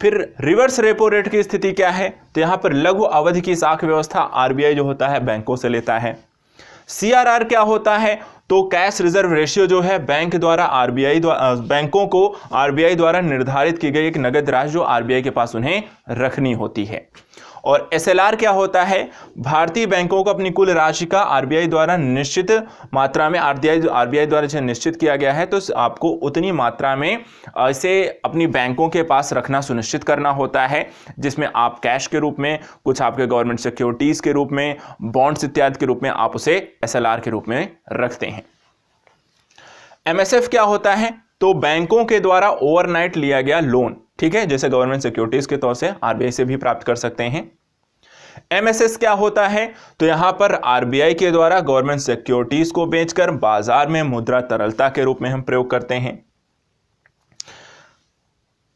फिर रिवर्स रेपो रेट की स्थिति क्या है, तो यहाँ पर लघु अवधि की साख व्यवस्था RBI जो होता है बैंकों से लेता है। CRR क्या होता है, तो कैश रिजर्व रेशियो जो है बैंक द्वारा बैंकों को RBI द्वारा निर्धारित की गई एक नगद राशि जो RBI के पास उन्हें रखनी होती है। और SLR क्या होता है, भारतीय बैंकों को अपनी कुल राशि का RBI द्वारा निश्चित मात्रा में RBI द्वारा जो निश्चित किया गया है, तो आपको उतनी मात्रा में इसे अपनी बैंकों के पास रखना सुनिश्चित करना होता है, जिसमें आप कैश के रूप में, कुछ आपके गवर्नमेंट सिक्योरिटीज के रूप में, बॉन्ड्स इत्यादि के रूप में आप उसे SLR के रूप में रखते हैं। MSF क्या होता है, तो बैंकों के द्वारा ओवरनाइट लिया गया लोन, ठीक है, जैसे गवर्नमेंट सिक्योरिटीज के तौर से RBI से भी प्राप्त कर सकते हैं। MSS क्या होता है, तो यहां पर RBI के द्वारा गवर्नमेंट सिक्योरिटीज को बेचकर बाजार में मुद्रा तरलता के रूप में हम प्रयोग करते हैं।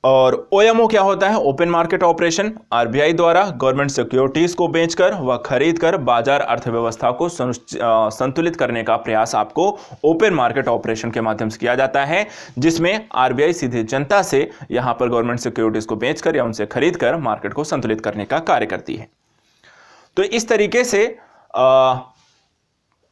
और OMO क्या होता है, ओपन मार्केट ऑपरेशन, RBI द्वारा गवर्नमेंट सिक्योरिटीज को बेचकर व खरीदकर बाजार अर्थव्यवस्था को संतुलित करने का प्रयास आपको ओपन मार्केट ऑपरेशन के माध्यम से किया जाता है, जिसमें RBI सीधे जनता से यहां पर गवर्नमेंट सिक्योरिटीज को बेचकर या उनसे खरीदकर मार्केट को संतुलित करने का कार्य करती है। तो इस तरीके से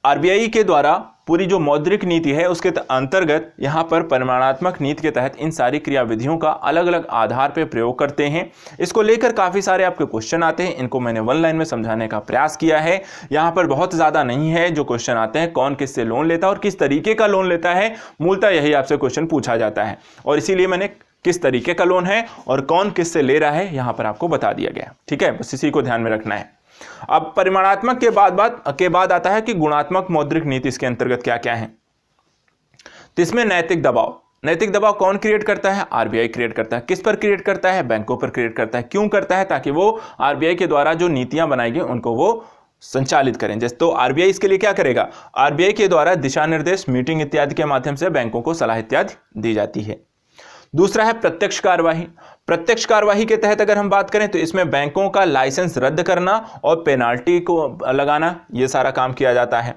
RBI के द्वारा पूरी जो मौद्रिक नीति है उसके अंतर्गत यहाँ पर परिमाणात्मक नीति के तहत इन सारी क्रियाविधियों का अलग अलग आधार पर प्रयोग करते हैं। इसको लेकर काफ़ी सारे आपके क्वेश्चन आते हैं, इनको मैंने वन लाइन में समझाने का प्रयास किया है। यहाँ पर बहुत ज़्यादा नहीं है जो क्वेश्चन आते हैं, कौन किससे लोन लेता है और किस तरीके का लोन लेता है, मूलतः यही आपसे क्वेश्चन पूछा जाता है और इसीलिए मैंने किस तरीके का लोन है और कौन किससे ले रहा है यहाँ पर आपको बता दिया गया। ठीक है, बस इसी को ध्यान में रखना है। अब परिमाणात्मक के बाद आता है कि गुणात्मक मौद्रिक नीति, इसके अंतर्गत क्या क्या है। तो इसमें नैतिक दबाव कौन क्रिएट करता है, RBI क्रिएट करता है। किस पर क्रिएट करता है, बैंकों पर क्रिएट करता है। क्यों करता है, ताकि वो RBI के द्वारा जो नीतियां बनाई गई उनको वो संचालित करें। जैसे तो RBI इसके लिए क्या करेगा, RBI के द्वारा दिशा निर्देश, मीटिंग इत्यादि के माध्यम से बैंकों को सलाह इत्यादि दी जाती है। दूसरा है प्रत्यक्ष कार्यवाही। प्रत्यक्ष कार्यवाही के तहत अगर हम बात करें तो इसमें बैंकों का लाइसेंस रद्द करना और पेनाल्टी को लगाना, ये सारा काम किया जाता है।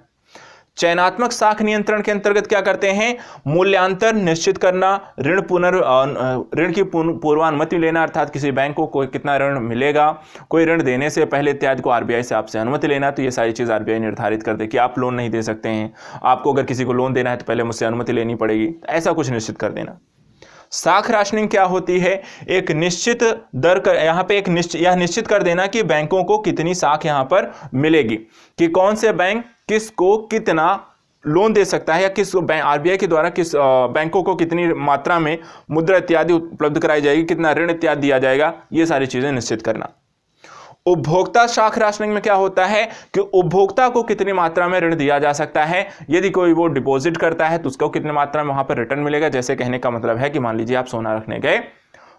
चयनात्मक साख नियंत्रण के अंतर्गत क्या करते हैं, मूल्यांतर निश्चित करना, ऋण की पूर्वानुमति लेना, अर्थात किसी बैंक को कितना ऋण मिलेगा, कोई ऋण देने से पहले इत्यादि को RBI से आपसे अनुमति लेना। तो ये सारी चीज़ RBI निर्धारित कर दे कि आप लोन नहीं दे सकते हैं, आपको अगर किसी को लोन देना है तो पहले मुझसे अनुमति लेनी पड़ेगी, ऐसा कुछ निश्चित कर देना। साख राशनिंग क्या होती है, एक निश्चित दर का यहाँ पे यह निश्चित कर देना कि बैंकों को कितनी साख यहाँ पर मिलेगी, कि कौन से बैंक किसको कितना लोन दे सकता है या किस RBI के द्वारा किस बैंकों को कितनी मात्रा में मुद्रा इत्यादि उपलब्ध कराई जाएगी, कितना ऋण इत्यादि दिया जाएगा, ये सारी चीजें निश्चित करना। उपभोक्ता साख राशनिंग में क्या होता है कि उपभोक्ता को कितनी मात्रा में ऋण दिया जा सकता है, यदि कोई वो डिपॉजिट करता है तो उसको कितनी मात्रा में वहां पर रिटर्न मिलेगा। जैसे कहने का मतलब है कि मान लीजिए आप सोना रखने गए,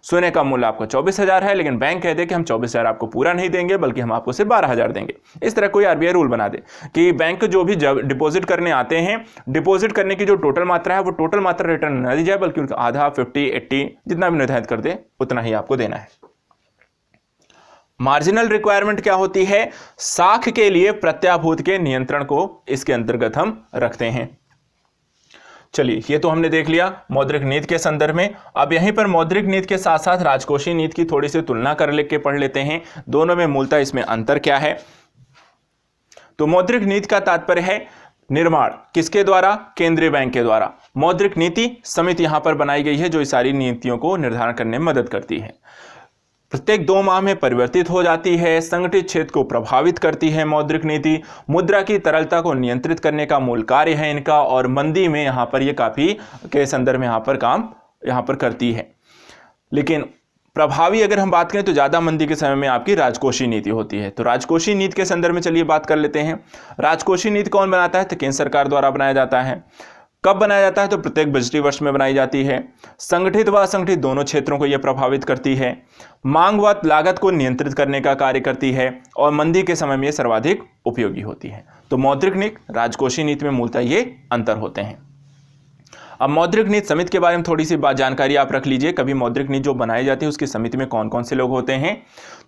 सोने का मूल्य आपका 24,000 है, लेकिन बैंक कह दे कि हम 24,000 आपको पूरा नहीं देंगे बल्कि हम आपको सिर्फ 12,000 देंगे। इस तरह कोई आरबीआई रूल बना दे कि बैंक जो भी डिपॉजिट करने आते हैं, डिपॉजिट करने की जो टोटल मात्रा है वो टोटल मात्रा रिटर्न न दी जाए, बल्कि उनका आधा, 50, 80 जितना भी निर्धारित कर दे उतना ही आपको देना है। मार्जिनल रिक्वायरमेंट क्या होती है? साख के लिए प्रत्याभूत के नियंत्रण को इसके अंतर्गत हम रखते हैं। चलिए, ये तो हमने देख लिया मौद्रिक नीति के संदर्भ में। अब यहीं पर मौद्रिक नीति के साथ साथ राजकोषीय नीति की थोड़ी सी तुलना कर लेके पढ़ लेते हैं, दोनों में मूलतः इसमें अंतर क्या है। तो मौद्रिक नीति का तात्पर्य है निर्माण किसके द्वारा? केंद्रीय बैंक के द्वारा। मौद्रिक नीति समिति यहां पर बनाई गई है जो इस सारी नीतियों को निर्धारण करने में मदद करती है। प्रत्येक 2 माह में परिवर्तित हो जाती है, संगठित क्षेत्र को प्रभावित करती है मौद्रिक नीति, मुद्रा की तरलता को नियंत्रित करने का मूल कार्य है इनका, और मंदी में यहाँ पर ये काफ़ी के संदर्भ में यहाँ पर काम यहाँ पर करती है। लेकिन प्रभावी अगर हम बात करें तो ज़्यादा मंदी के समय में आपकी राजकोषीय नीति होती है। तो राजकोषीय नीति के संदर्भ में चलिए बात कर लेते हैं। राजकोषीय नीति कौन बनाता है? तो केंद्र सरकार द्वारा बनाया जाता है। कब बनाया जाता है? तो प्रत्येक बजटीय वर्ष में बनाई जाती है। संगठित व असंगठित दोनों क्षेत्रों को यह प्रभावित करती है। मांग व लागत को नियंत्रित करने का कार्य करती है और मंदी के समय में यह सर्वाधिक उपयोगी होती है। तो मौद्रिक नीति राजकोषीय नीति में मूलतः ये अंतर होते हैं। अब मौद्रिक नीति समिति के बारे में थोड़ी सी बात जानकारी आप रख लीजिए। कभी मौद्रिक नीति जो बनाई जाती है उसकी समिति में कौन कौन से लोग होते हैं।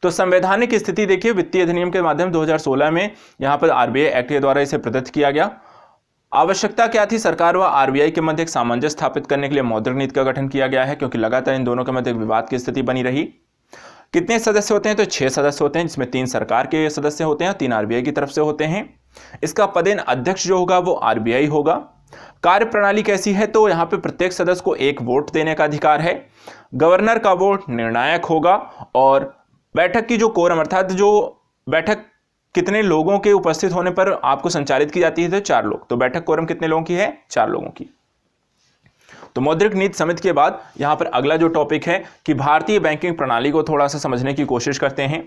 तो संवैधानिक स्थिति देखिए, वित्तीय अधिनियम के माध्यम 2016 में यहाँ पर आरबीआई एक्ट के द्वारा इसे प्रदत्त किया गया। आवश्यकता क्या थी? सरकार व आरबीआई के मध्य एक सामंजस्य स्थापित करने के लिए मौद्रिक नीति का गठन किया गया है, क्योंकि लगातार इन दोनों के मध्य एक विवाद की स्थिति बनी रही। कितने सदस्य होते हैं? तो 6 सदस्य होते हैं, जिसमें 3 सरकार के सदस्य होते हैं, 3 आरबीआई की तरफ से होते हैं। इसका पदेन अध्यक्ष जो होगा वो आरबीआई होगा। कार्य प्रणाली कैसी है? तो यहाँ पे प्रत्येक सदस्य को 1 वोट देने का अधिकार है। गवर्नर का वोट निर्णायक होगा और बैठक की जो कोरम अर्थात जो बैठक कितने लोगों के उपस्थित होने पर आपको संचालित की जाती है? तो 4 लोग। तो बैठक कोरम कितने लोगों की है? 4 लोगों की। तो मौद्रिक नीति समिति के बाद यहां पर अगला जो टॉपिक है कि भारतीय बैंकिंग प्रणाली को थोड़ा सा समझने की कोशिश करते हैं।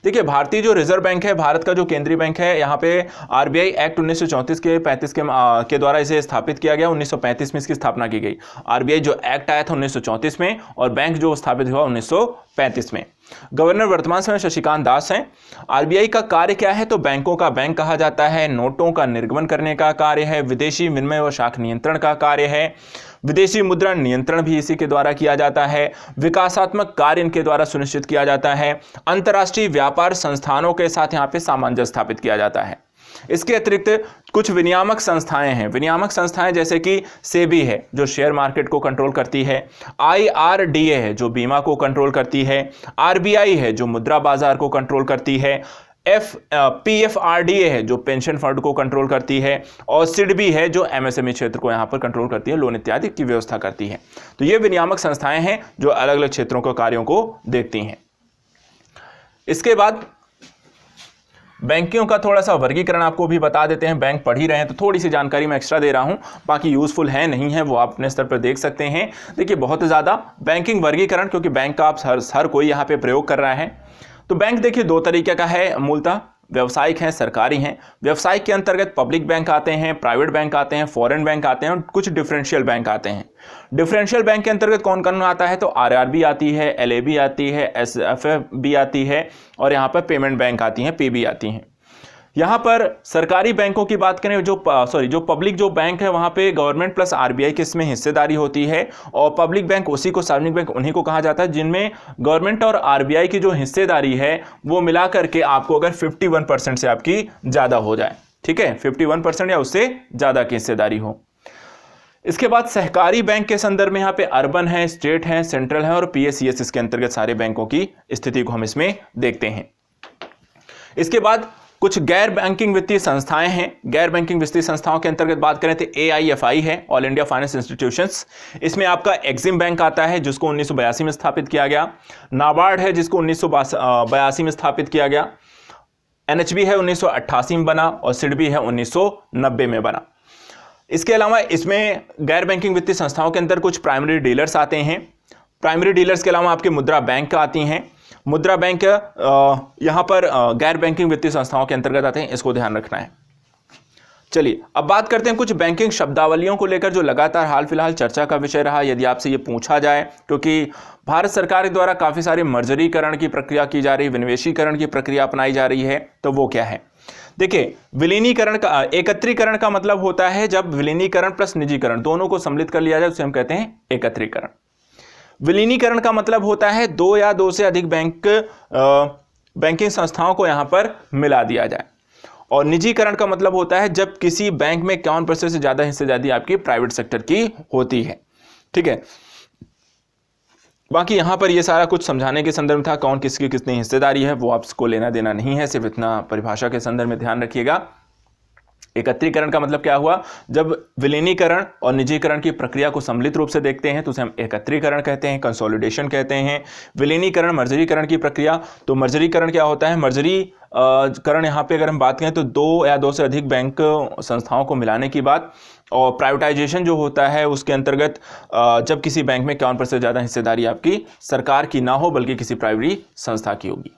देखिए, भारतीय जो रिजर्व बैंक है, भारत का जो केंद्रीय बैंक है, यहाँ पे आरबीआई एक्ट 1934 के 35 के द्वारा इसे स्थापित किया गया। 1935 में इसकी स्थापना की गई। आरबीआई जो एक्ट आया था 1934 में और बैंक जो स्थापित हुआ 1935 में। गवर्नर वर्तमान समय शशिकांत दास हैं। आरबीआई का कार्य क्या है? तो बैंकों का बैंक कहा जाता है, नोटों का निर्गमन करने का कार्य है, विदेशी विनिमय व शाख नियंत्रण का कार्य है, विदेशी मुद्रा नियंत्रण भी इसी के द्वारा किया जाता है, विकासात्मक कार्य इनके द्वारा सुनिश्चित किया जाता है, अंतर्राष्ट्रीय व्यापार संस्थानों के साथ यहाँ पे सामंजस्य स्थापित किया जाता है। इसके अतिरिक्त कुछ विनियामक संस्थाएं हैं। विनियामक संस्थाएं जैसे कि सेबी है जो शेयर मार्केट को कंट्रोल करती है, आईआरडीए है जो बीमा को कंट्रोल करती है, आरबीआई है जो मुद्रा बाजार को कंट्रोल करती है, पीएफआरडीए है जो पेंशन फंड को कंट्रोल करती है, और सिडबी है जो एमएसएमई क्षेत्र को यहां पर कंट्रोल करती है, लोन इत्यादि की व्यवस्था करती है। तो ये विनियामक संस्थाएं हैं जो अलग अलग क्षेत्रों के कार्यों को देखती हैं। इसके बाद बैंकिंग का थोड़ा सा वर्गीकरण आपको भी बता देते हैं। बैंक पढ़ ही रहे हैं तो थोड़ी सी जानकारी मैं एक्स्ट्रा दे रहा हूं, बाकी यूजफुल है नहीं है वो आप अपने स्तर पर देख सकते हैं। देखिए, बहुत ज़्यादा बैंकिंग वर्गीकरण, क्योंकि बैंक का आप हर कोई यहाँ पे प्रयोग कर रहा है। तो बैंक देखिए 2 तरीके का है मूलतः, व्यावसायिक हैं, सरकारी हैं। व्यावसायिक के अंतर्गत पब्लिक बैंक आते हैं, प्राइवेट बैंक आते हैं, फॉरेन बैंक आते हैं और कुछ डिफरेंशियल बैंक आते हैं। डिफरेंशियल बैंक के अंतर्गत कौन कौन आता है? तो आरआरबी आती है, एलएबी आती है, एसएफबी आती है और यहाँ पर पेमेंट बैंक आती हैं, पीबी आती हैं। यहाँ पर सरकारी बैंकों की बात करें, जो पब्लिक जो बैंक है वहाँ पे गवर्नमेंट प्लस आरबीआई की इसमें हिस्सेदारी होती है, और पब्लिक बैंक उसी को, सार्वजनिक बैंक उन्हीं को कहा जाता है जिनमें गवर्नमेंट और आरबीआई की जो हिस्सेदारी है वो मिला करके आपको अगर 51% से आपकी ज़्यादा हो जाए, ठीक है, 51% या उससे ज़्यादा की हिस्सेदारी हो। इसके बाद सहकारी बैंक के संदर्भ में यहाँ पे अर्बन है, स्टेट है, सेंट्रल है और पीएसईएस, इसके अंतर्गत सारे बैंकों की स्थिति को हम इसमें देखते हैं। इसके बाद कुछ गैर बैंकिंग वित्तीय संस्थाएं हैं। गैर बैंकिंग वित्तीय संस्थाओं के अंतर्गत बात करें तो एआईएफआई है, ऑल इंडिया फाइनेंस इंस्टीट्यूशंस। इसमें आपका एक्सिम बैंक आता है जिसको 1982 में स्थापित किया गया। नाबार्ड है जिसको 1982 में स्थापित किया गया। एनएचबी है 1988 में बना और सिडबी है 1990 में बना। इसके अलावा इसमें गैर बैंकिंग वित्तीय संस्थाओं के अंदर कुछ प्राइमरी डीलर्स आते हैं। प्राइमरी डीलर्स के अलावा आपके मुद्रा बैंक आती हैं। मुद्रा बैंक यहाँ पर गैर बैंकिंग वित्तीय संस्थाओं के अंतर्गत आते हैं, इसको ध्यान रखना है। चलिए अब बात करते हैं कुछ बैंकिंग शब्दावलियों को लेकर जो लगातार हाल फिलहाल चर्चा का विषय रहा। यदि आपसे ये पूछा जाए, क्योंकि भारत सरकार द्वारा काफ़ी सारे मर्जरीकरण की प्रक्रिया की जा रही है, विनिवेशीकरण की प्रक्रिया अपनाई जा रही है, तो वो क्या है? देखिए, विलीनीकरण का एकत्रीकरण का मतलब होता है जब विलीनीकरण प्लस निजीकरण दोनों को सम्मिलित कर लिया जाए, उसे हम कहते हैं एकत्रीकरण। विलीनीकरण का मतलब होता है दो या दो से अधिक बैंकिंग संस्थाओं को यहां पर मिला दिया जाए। और निजीकरण का मतलब होता है जब किसी बैंक में 51% से ज्यादा हिस्सेदारी आपकी प्राइवेट सेक्टर की होती है। ठीक है, बाकी यहां पर ये सारा कुछ समझाने के संदर्भ में था, कौन किसकी कितनी हिस्सेदारी है वो आपको लेना देना नहीं है, सिर्फ इतना परिभाषा के संदर्भ में ध्यान रखिएगा। एकत्रीकरण का मतलब क्या हुआ? जब विलीनीकरण और निजीकरण की प्रक्रिया को सम्मिलित रूप से देखते हैं तो उसे हम एकत्रीकरण कहते हैं, कंसोलिडेशन कहते हैं। विलीनीकरण मर्जरीकरण की प्रक्रिया, तो मर्जरीकरण क्या होता है? मर्जरीकरण यहाँ पे अगर हम बात करें तो दो या दो से अधिक बैंक संस्थाओं को मिलाने की बात। और प्राइवेटाइजेशन जो होता है उसके अंतर्गत जब किसी बैंक में 51% से ज़्यादा हिस्सेदारी आपकी सरकार की ना हो बल्कि किसी प्राइवेट संस्था की होगी।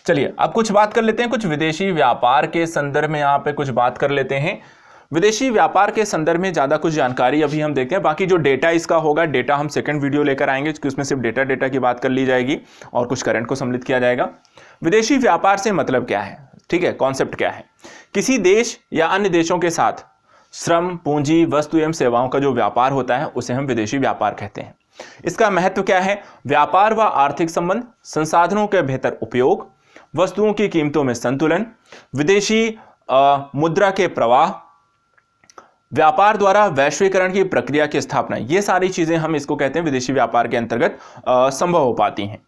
चलिए अब कुछ बात कर लेते हैं कुछ विदेशी व्यापार के संदर्भ में, यहाँ पे कुछ बात कर लेते हैं। विदेशी व्यापार के संदर्भ में ज़्यादा कुछ जानकारी अभी हम देखते हैं, बाकी जो डेटा इसका होगा, डेटा हम सेकंड वीडियो लेकर आएंगे क्योंकि उसमें सिर्फ डेटा की बात कर ली जाएगी और कुछ करंट को सम्मिलित किया जाएगा। विदेशी व्यापार से मतलब क्या है? ठीक है, कॉन्सेप्ट क्या है? किसी देश या अन्य देशों के साथ श्रम, पूंजी, वस्तु एवं सेवाओं का जो व्यापार होता है उसे हम विदेशी व्यापार कहते हैं। इसका महत्व क्या है? व्यापार व आर्थिक संबंध, संसाधनों के बेहतर उपयोग, वस्तुओं की कीमतों में संतुलन, विदेशी मुद्रा के प्रवाह, व्यापार द्वारा वैश्वीकरण की प्रक्रिया की स्थापना, ये सारी चीजें हम इसको कहते हैं विदेशी व्यापार के अंतर्गत संभव हो पाती हैं।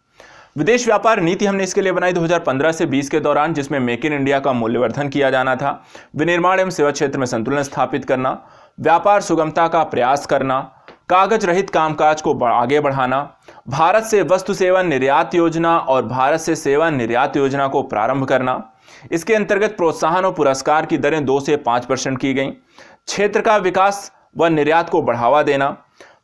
विदेश व्यापार नीति हमने इसके लिए बनाई 2015 से 20 के दौरान, जिसमें मेक इन इंडिया का मूल्यवर्धन किया जाना था, विनिर्माण एवं सेवा क्षेत्र में संतुलन स्थापित करना, व्यापार सुगमता का प्रयास करना, कागज रहित कामकाज को आगे बढ़ाना, भारत से वस्तु सेवा निर्यात योजना और भारत से सेवा निर्यात योजना को प्रारंभ करना। इसके अंतर्गत प्रोत्साहन और पुरस्कार की दरें 2 से 5% की गई। क्षेत्र का विकास व निर्यात को बढ़ावा देना,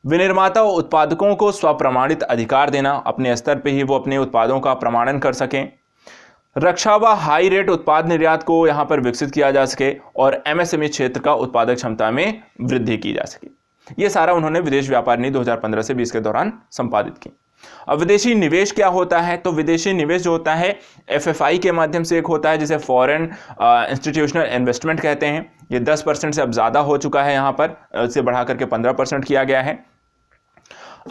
विनिर्माता और उत्पादकों को स्वप्रमाणित अधिकार देना, अपने स्तर पर ही वो अपने उत्पादों का प्रमाणन कर सकें। रक्षा व हाई रेट उत्पाद निर्यात को यहाँ पर विकसित किया जा सके और MSME क्षेत्र का उत्पादक क्षमता में वृद्धि की जा सके। ये सारा उन्होंने विदेश व्यापार नीति 2015 से 20 के दौरान संपादित की। अब विदेशी निवेश क्या होता है? तो विदेशी निवेश जो होता है FFI के माध्यम से एक होता है जिसे फॉरेन इंस्टीट्यूशनल इन्वेस्टमेंट कहते हैं। ये 10% से अब ज़्यादा हो चुका है, यहाँ पर इसे बढ़ा करके 15% किया गया है।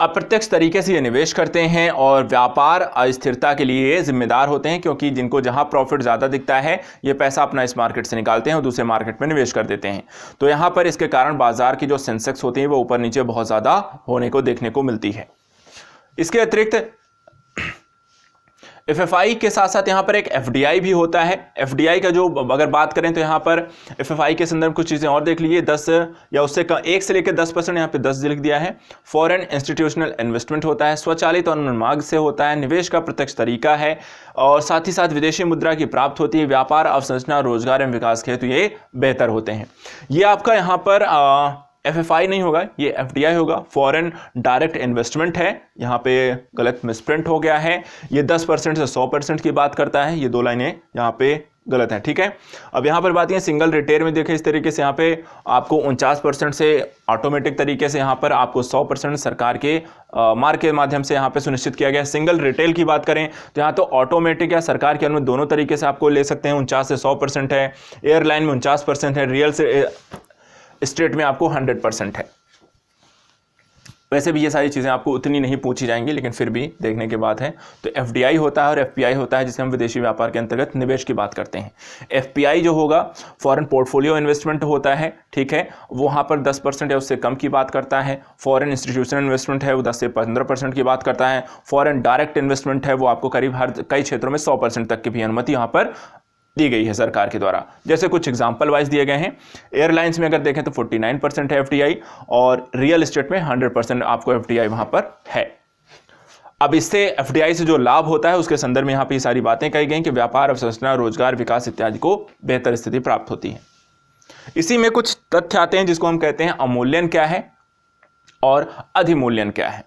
अप्रत्यक्ष तरीके से ये निवेश करते हैं और व्यापार अस्थिरता के लिए जिम्मेदार होते हैं, क्योंकि जिनको जहां प्रॉफिट ज़्यादा दिखता है ये पैसा अपना इस मार्केट से निकालते हैं और दूसरे मार्केट में निवेश कर देते हैं। तो यहां पर इसके कारण बाजार की जो सेंसेक्स होती है वो ऊपर नीचे बहुत ज़्यादा होने को देखने को मिलती है। इसके अतिरिक्त FFI के साथ साथ यहाँ पर एक FDI भी होता है। FDI का जो अगर बात करें तो यहाँ पर FFI के संदर्भ कुछ चीज़ें और देख लीजिए, 10 या उससे 1 से लेकर 10%, यहाँ पे 10 लिख दिया है। फॉरेन इंस्टीट्यूशनल इन्वेस्टमेंट होता है, स्वचालित और अनुमार्ग से होता है, निवेश का प्रत्यक्ष तरीका है और साथ ही साथ विदेशी मुद्रा की प्राप्त होती है, व्यापार अवसंरचना, रोजगार एवं विकास के हेतु ये बेहतर होते हैं। ये आपका यहाँ पर FFI नहीं होगा, ये FDI होगा, फॉरेन डायरेक्ट इन्वेस्टमेंट है। यहाँ पे गलत मिसप्रिंट हो गया है, ये 10% से 100% की बात करता है। ये 2 लाइनें यहाँ पे गलत है, ठीक है। अब यहाँ पर बात है सिंगल रिटेल में, देखें इस तरीके से यहाँ पे आपको 49% से ऑटोमेटिक तरीके से यहाँ पर आपको 100% सरकार के मार्क के माध्यम से यहाँ पे सुनिश्चित किया गया। सिंगल रिटेल की बात करें तो यहाँ तो ऑटोमेटिक या सरकार के अनुमति दोनों तरीके से आपको ले सकते हैं, 49 से 100% है। एयरलाइन में 49% है, रियल से स्टेट में आपको 100% है। वैसे भी ये सारी चीज़ें आपको उतनी नहीं पूछी जाएंगी, लेकिन फिर भी देखने के बाद है। तो FDI होता है और FPI होता है, जिसे हम विदेशी व्यापार के अंतर्गत निवेश की बात करते हैं। FPI जो होगा फॉरेन पोर्टफोलियो इन्वेस्टमेंट होता है, ठीक है, वो वहाँ पर 10% या उससे कम की बात करता है। फॉरेन इंस्टीट्यूशनल इन्वेस्टमेंट है वो 10 से 15% की बात करता है। फॉरेन डायरेक्ट इन्वेस्टमेंट है वो आपको करीब कई क्षेत्रों में 100% तक की भी अनुमति यहाँ पर दी गई है सरकार के द्वारा। जैसे कुछ एग्जांपल वाइज दिए गए हैं। एयरलाइंस में अगर देखें तो 49% है FDI और रियल एस्टेट में 100% आपको FDI वहां पर है। अब इससे FDI से जो लाभ होता है उसके संदर्भ में यहाँ पे ये सारी बातें कही गई कि व्यापार अवसंरचना, रोजगार, विकास इत्यादि को बेहतर स्थिति प्राप्त होती है। इसी में कुछ तथ्य आते हैं जिसको हम कहते हैं अवमूल्यन क्या है और अधिमूल्यन क्या है।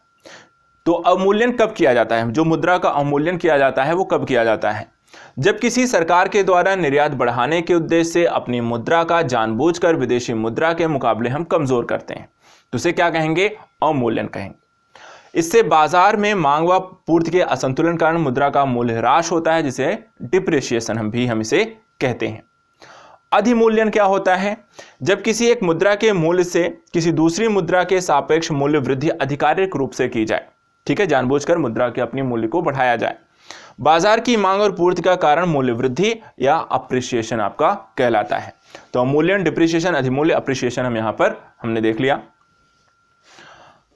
तो अवमूल्यन कब किया जाता है? जो मुद्रा का अवमूल्यन किया जाता है वो कब किया जाता है? जब किसी सरकार के द्वारा निर्यात बढ़ाने के उद्देश्य से अपनी मुद्रा का जानबूझकर विदेशी मुद्रा के मुकाबले हम कमजोर करते हैं तो उसे क्या कहेंगे? अवमूल्यन कहेंगे। इससे बाजार में मांग व पूर्ति के असंतुलन कारण मुद्रा का मूल्य ह्रास होता है, जिसे डिप्रिसिएशन हम इसे कहते हैं। अधिमूल्यन क्या होता है? जब किसी एक मुद्रा के मूल्य से किसी दूसरी मुद्रा के सापेक्ष मूल्य वृद्धि आधिकारिक रूप से की जाए, ठीक है, जानबूझकर मुद्रा के अपने मूल्य को बढ़ाया जाए। बाजार की मांग और पूर्ति का कारण मूल्य वृद्धि या अप्रिसिएशन आपका कहलाता है। तो अवमूल्यन, डिप्रिसिएशन, अधिमूल्य, अप्रिसिएशन हम यहां पर हमने देख लिया।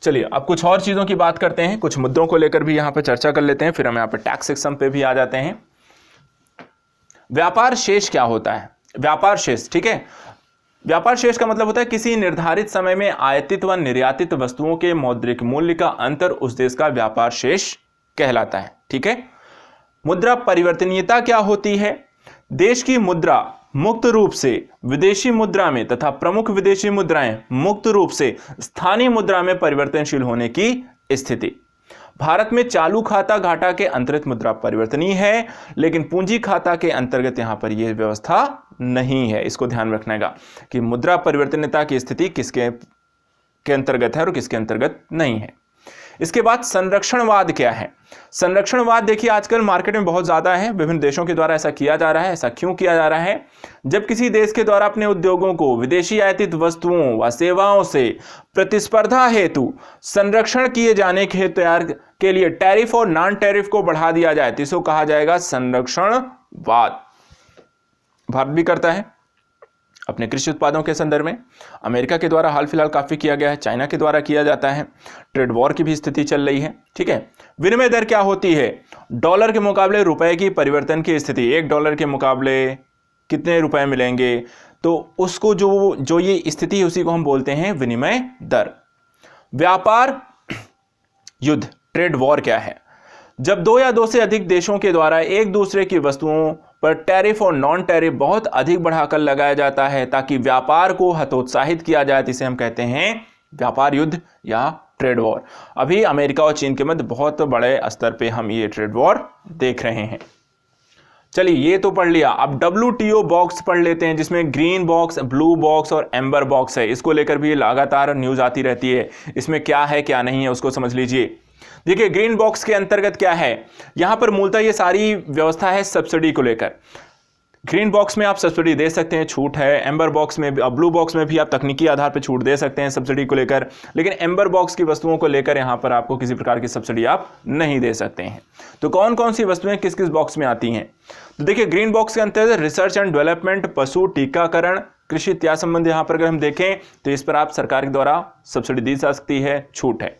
चलिए अब कुछ और चीजों की बात करते हैं, कुछ मुद्दों को लेकर भी यहां पर चर्चा कर लेते हैं, फिर हम यहां पर टैक्स सिस्टम पे भी आ जाते हैं। व्यापार शेष क्या होता है? व्यापार शेष, ठीक है, व्यापार शेष का मतलब होता है किसी निर्धारित समय में आयातित व निर्यातित वस्तुओं के मौद्रिक मूल्य का अंतर उस देश का व्यापार शेष कहलाता है, ठीक है। मुद्रा परिवर्तनीयता क्या होती है? देश की मुद्रा मुक्त रूप से विदेशी मुद्रा में तथा प्रमुख विदेशी मुद्राएं मुक्त रूप से स्थानीय मुद्रा में परिवर्तनशील होने की स्थिति। भारत में चालू खाता घाटा के अंतर्गत मुद्रा परिवर्तनीय है, लेकिन पूंजी खाता के अंतर्गत यहां पर यह व्यवस्था नहीं है। इसको ध्यान रखना है कि मुद्रा परिवर्तनीयता की स्थिति किसके के अंतर्गत है और किसके अंतर्गत नहीं है। इसके बाद संरक्षणवाद क्या है? संरक्षणवाद देखिए आजकल मार्केट में बहुत ज्यादा है, विभिन्न देशों के द्वारा ऐसा किया जा रहा है। ऐसा क्यों किया जा रहा है? जब किसी देश के द्वारा अपने उद्योगों को विदेशी आयातित वस्तुओं व सेवाओं से प्रतिस्पर्धा हेतु संरक्षण किए जाने के हेतु तैयार के लिए टैरिफ और नॉन टैरिफ को बढ़ा दिया जाए तो इसको कहा जाएगा संरक्षणवाद। भारत भी करता है अपने कृषि उत्पादों के संदर्भ में। अमेरिका के द्वारा हाल फिलहाल काफी किया गया है, चाइना के द्वारा किया जाता है, ट्रेड वॉर की भी स्थिति चल रही है, ठीक है। विनिमय दर क्या होती है? डॉलर के मुकाबले रुपए की परिवर्तन की स्थिति। $1 के मुकाबले कितने रुपए मिलेंगे, तो उसको जो ये स्थिति है उसी को हम बोलते हैं विनिमय दर। व्यापार युद्ध, ट्रेड वॉर क्या है? जब दो या दो से अधिक देशों के द्वारा एक दूसरे की वस्तुओं पर टैरिफ और नॉन टैरिफ बहुत अधिक बढ़ाकर लगाया जाता है ताकि व्यापार को हतोत्साहित किया जाए, इसे हम कहते हैं व्यापार युद्ध या ट्रेड वॉर। अभी अमेरिका और चीन के मध्य बहुत बड़े स्तर पे हम ये ट्रेड वॉर देख रहे हैं। चलिए ये तो पढ़ लिया, अब WTO बॉक्स पढ़ लेते हैं जिसमें ग्रीन बॉक्स, ब्लू बॉक्स और एम्बर बॉक्स है। इसको लेकर भी लगातार न्यूज आती रहती है, इसमें क्या है क्या नहीं है उसको समझ लीजिए। देखिए ग्रीन बॉक्स के अंतर्गत क्या है, यहां पर मूलतः ये सारी व्यवस्था है सब्सिडी को लेकर। ग्रीन बॉक्स में आप सब्सिडी दे सकते हैं, छूट है। एम्बर बॉक्स में, ब्लू बॉक्स में भी आप तकनीकी आधार पर छूट दे सकते हैं सब्सिडी को लेकर, लेकिन एम्बर बॉक्स की वस्तुओं को लेकर यहां पर आपको किसी प्रकार की सब्सिडी आप नहीं दे सकते हैं। तो कौन कौन सी वस्तुएं किस किस बॉक्स में आती हैं? तो देखिए ग्रीन बॉक्स के अंतर्गत रिसर्च एंड डेवलपमेंट, पशु टीकाकरण, कृषि इत्यादि संबंधी यहां पर अगर हम देखें तो इस पर आप सरकार के द्वारा सब्सिडी दी जा सकती है, छूट है।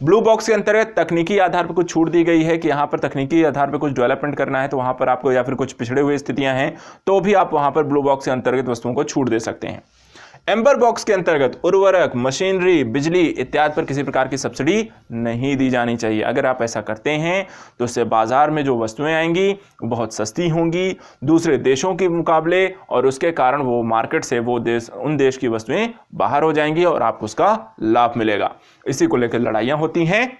ब्लू बॉक्स के अंतर्गत तकनीकी आधार पर कुछ छूट दी गई है कि यहाँ पर तकनीकी आधार पर कुछ डेवलपमेंट करना है तो वहाँ पर आपको, या फिर कुछ पिछड़े हुए स्थितियां हैं तो भी आप वहाँ पर ब्लू बॉक्स के अंतर्गत वस्तुओं को छूट दे सकते हैं। एम्बर बॉक्स के अंतर्गत उर्वरक, मशीनरी, बिजली इत्यादि पर किसी प्रकार की सब्सिडी नहीं दी जानी चाहिए। अगर आप ऐसा करते हैं तो उससे बाजार में जो वस्तुएं आएंगी वो बहुत सस्ती होंगी दूसरे देशों के मुकाबले, और उसके कारण वो मार्केट से वो देश, उन देश की वस्तुएं बाहर हो जाएंगी और आपको उसका लाभ मिलेगा। इसी को लेकर लड़ाइयां होती हैं,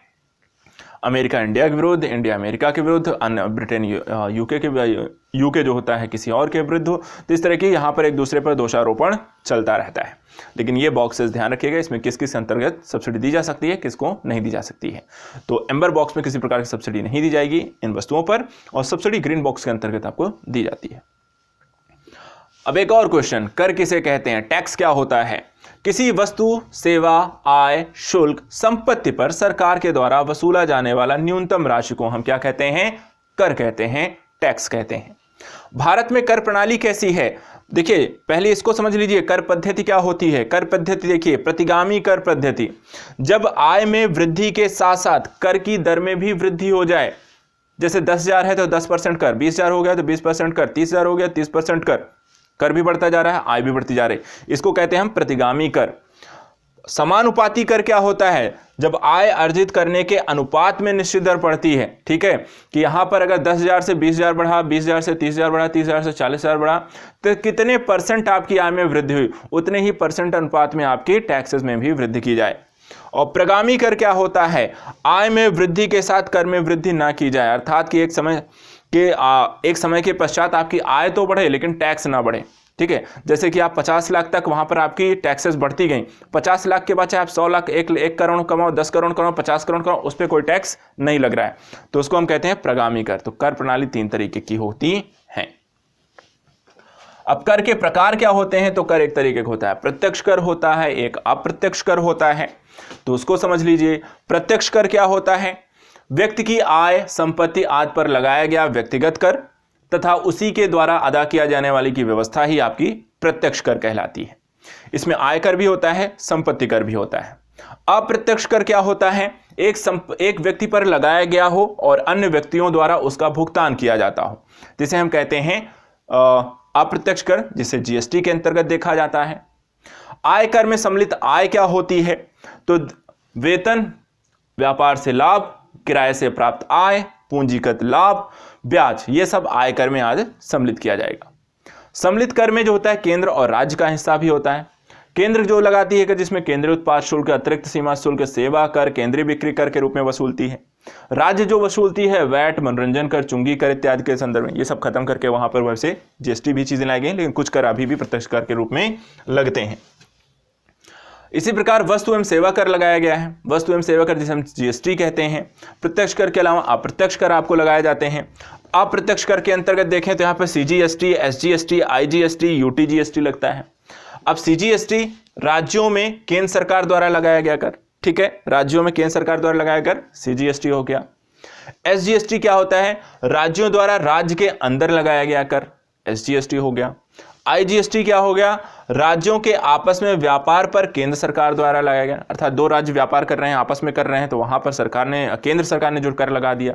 अमेरिका इंडिया के विरुद्ध, इंडिया अमेरिका के विरुद्ध, अन्य ब्रिटेन यूके जो होता है किसी और के विरुद्ध। तो इस तरह की यहाँ पर एक दूसरे पर दोषारोपण चलता रहता है। लेकिन ये बॉक्सेस ध्यान रखिएगा, इसमें किस किस अंतर्गत सब्सिडी दी जा सकती है, किसको नहीं दी जा सकती है। तो एम्बर बॉक्स में किसी प्रकार की सब्सिडी नहीं दी जाएगी इन वस्तुओं पर, और सब्सिडी ग्रीन बॉक्स के अंतर्गत आपको दी जाती है। अब एक और क्वेश्चन, कर किसे कहते हैं? टैक्स क्या होता है? किसी वस्तु, सेवा, आय, शुल्क, संपत्ति पर सरकार के द्वारा वसूला जाने वाला न्यूनतम राशि को हम क्या कहते हैं? कर कहते हैं, टैक्स कहते हैं। भारत में कर प्रणाली कैसी है? देखिए पहले इसको समझ लीजिए, कर पद्धति क्या होती है। कर पद्धति देखिए, प्रतिगामी कर पद्धति, जब आय में वृद्धि के साथ साथ कर की दर में भी वृद्धि हो जाए। जैसे 10,000 है तो 10% कर, 20,000 हो गया तो 20% कर, 30,000 हो गया 30% कर भी बढ़ता जा रहा है, आय भी बढ़ती जा रही है। इसको कहते हैं हम प्रतिगामी कर। समानुपाती कर क्या होता है? जब आय अर्जित करने के अनुपात में निश्चित दर पड़ती है, ठीक है, कि यहां पर अगर 10,000 से 20,000 बढ़ा, 20,000 से 30,000 बढ़ा, 30,000 से 40,000 बढ़ा, तो कितने परसेंट आपकी आय में वृद्धि हुई, उतने ही परसेंट अनुपात में आपकी टैक्सेस में भी वृद्धि की जाए। और प्रगामी कर क्या होता है? आय में वृद्धि के साथ कर में वृद्धि ना की जाए, अर्थात कि एक समय कि एक समय के पश्चात आपकी आय तो बढ़े लेकिन टैक्स ना बढ़े। ठीक है, जैसे कि आप 50 लाख तक वहां पर आपकी टैक्सेस बढ़ती गई, 50 लाख के बाद चाहे आप 100 लाख, 1 करोड़ कमाओ, 10 करोड़ कमाओ, 50 करोड़ कमाओ, उस पर कोई टैक्स नहीं लग रहा है, तो उसको हम कहते हैं प्रगामी कर। तो कर प्रणाली 3 तरीके की होती है। अब कर के प्रकार क्या होते हैं? तो कर एक तरीके का होता है प्रत्यक्ष कर होता है, एक अप्रत्यक्ष कर होता है। तो उसको समझ लीजिए। प्रत्यक्ष कर क्या होता है? व्यक्ति की आय, संपत्ति आदि पर लगाया गया व्यक्तिगत कर तथा उसी के द्वारा अदा किया जाने वाली की व्यवस्था ही आपकी प्रत्यक्ष कर कहलाती है। इसमें आयकर भी होता है, संपत्ति कर भी होता है। अप्रत्यक्ष कर क्या होता है? एक व्यक्ति पर लगाया गया हो और अन्य व्यक्तियों द्वारा उसका भुगतान किया जाता हो, जिसे हम कहते हैं अप्रत्यक्ष कर, जिसे जीएसटी के अंतर्गत देखा जाता है। आयकर में सम्मिलित आय क्या होती है? तो वेतन, व्यापार से लाभ, किराए से प्राप्त आय, पूंजीगत लाभ, ब्याज, ये सब आयकर में आज सम्मिलित किया जाएगा। सम्मिलित कर में जो होता है केंद्र और राज्य का हिस्सा भी होता है। केंद्र जो लगाती है कर, जिसमें केंद्रीय उत्पाद शुल्क, अतिरिक्त सीमा शुल्क, सेवा कर, केंद्रीय बिक्री कर के रूप में वसूलती है। राज्य जो वसूलती है वैट, मनोरंजन कर, चुंगी कर इत्यादि के संदर्भ में, ये सब खत्म करके वहां पर वैसे जीएसटी भी चीजें लाई गई, लेकिन कुछ कर अभी भी प्रत्यक्ष कर के रूप में लगते हैं। इसी प्रकार वस्तु एवं सेवा कर लगाया गया है। वस्तु एवं सेवा कर जिसे हम जीएसटी कहते हैं। प्रत्यक्ष कर के अलावा अप्रत्यक्ष कर आपको लगाए जाते हैं। अप्रत्यक्ष कर के अंतर्गत देखें तो यहाँ पर सीजीएसटी, एसजीएसटी, आईजीएसटी, यूटीजीएसटी लगता है। अब सीजीएसटी राज्यों में केंद्र सरकार द्वारा लगाया गया कर, ठीक है, राज्यों में केंद्र सरकार द्वारा लगाया कर सीजीएसटी हो गया। एसजीएसटी क्या होता है? राज्यों द्वारा राज्य के अंदर लगाया गया कर, एसजीएसटी हो गया। आईजीएसटी क्या हो गया? राज्यों के आपस में व्यापार पर केंद्र सरकार द्वारा लगाया गया, अर्थात दो राज्य व्यापार कर रहे हैं, आपस में कर रहे हैं, तो वहां पर केंद्र सरकार ने जो कर लगा दिया।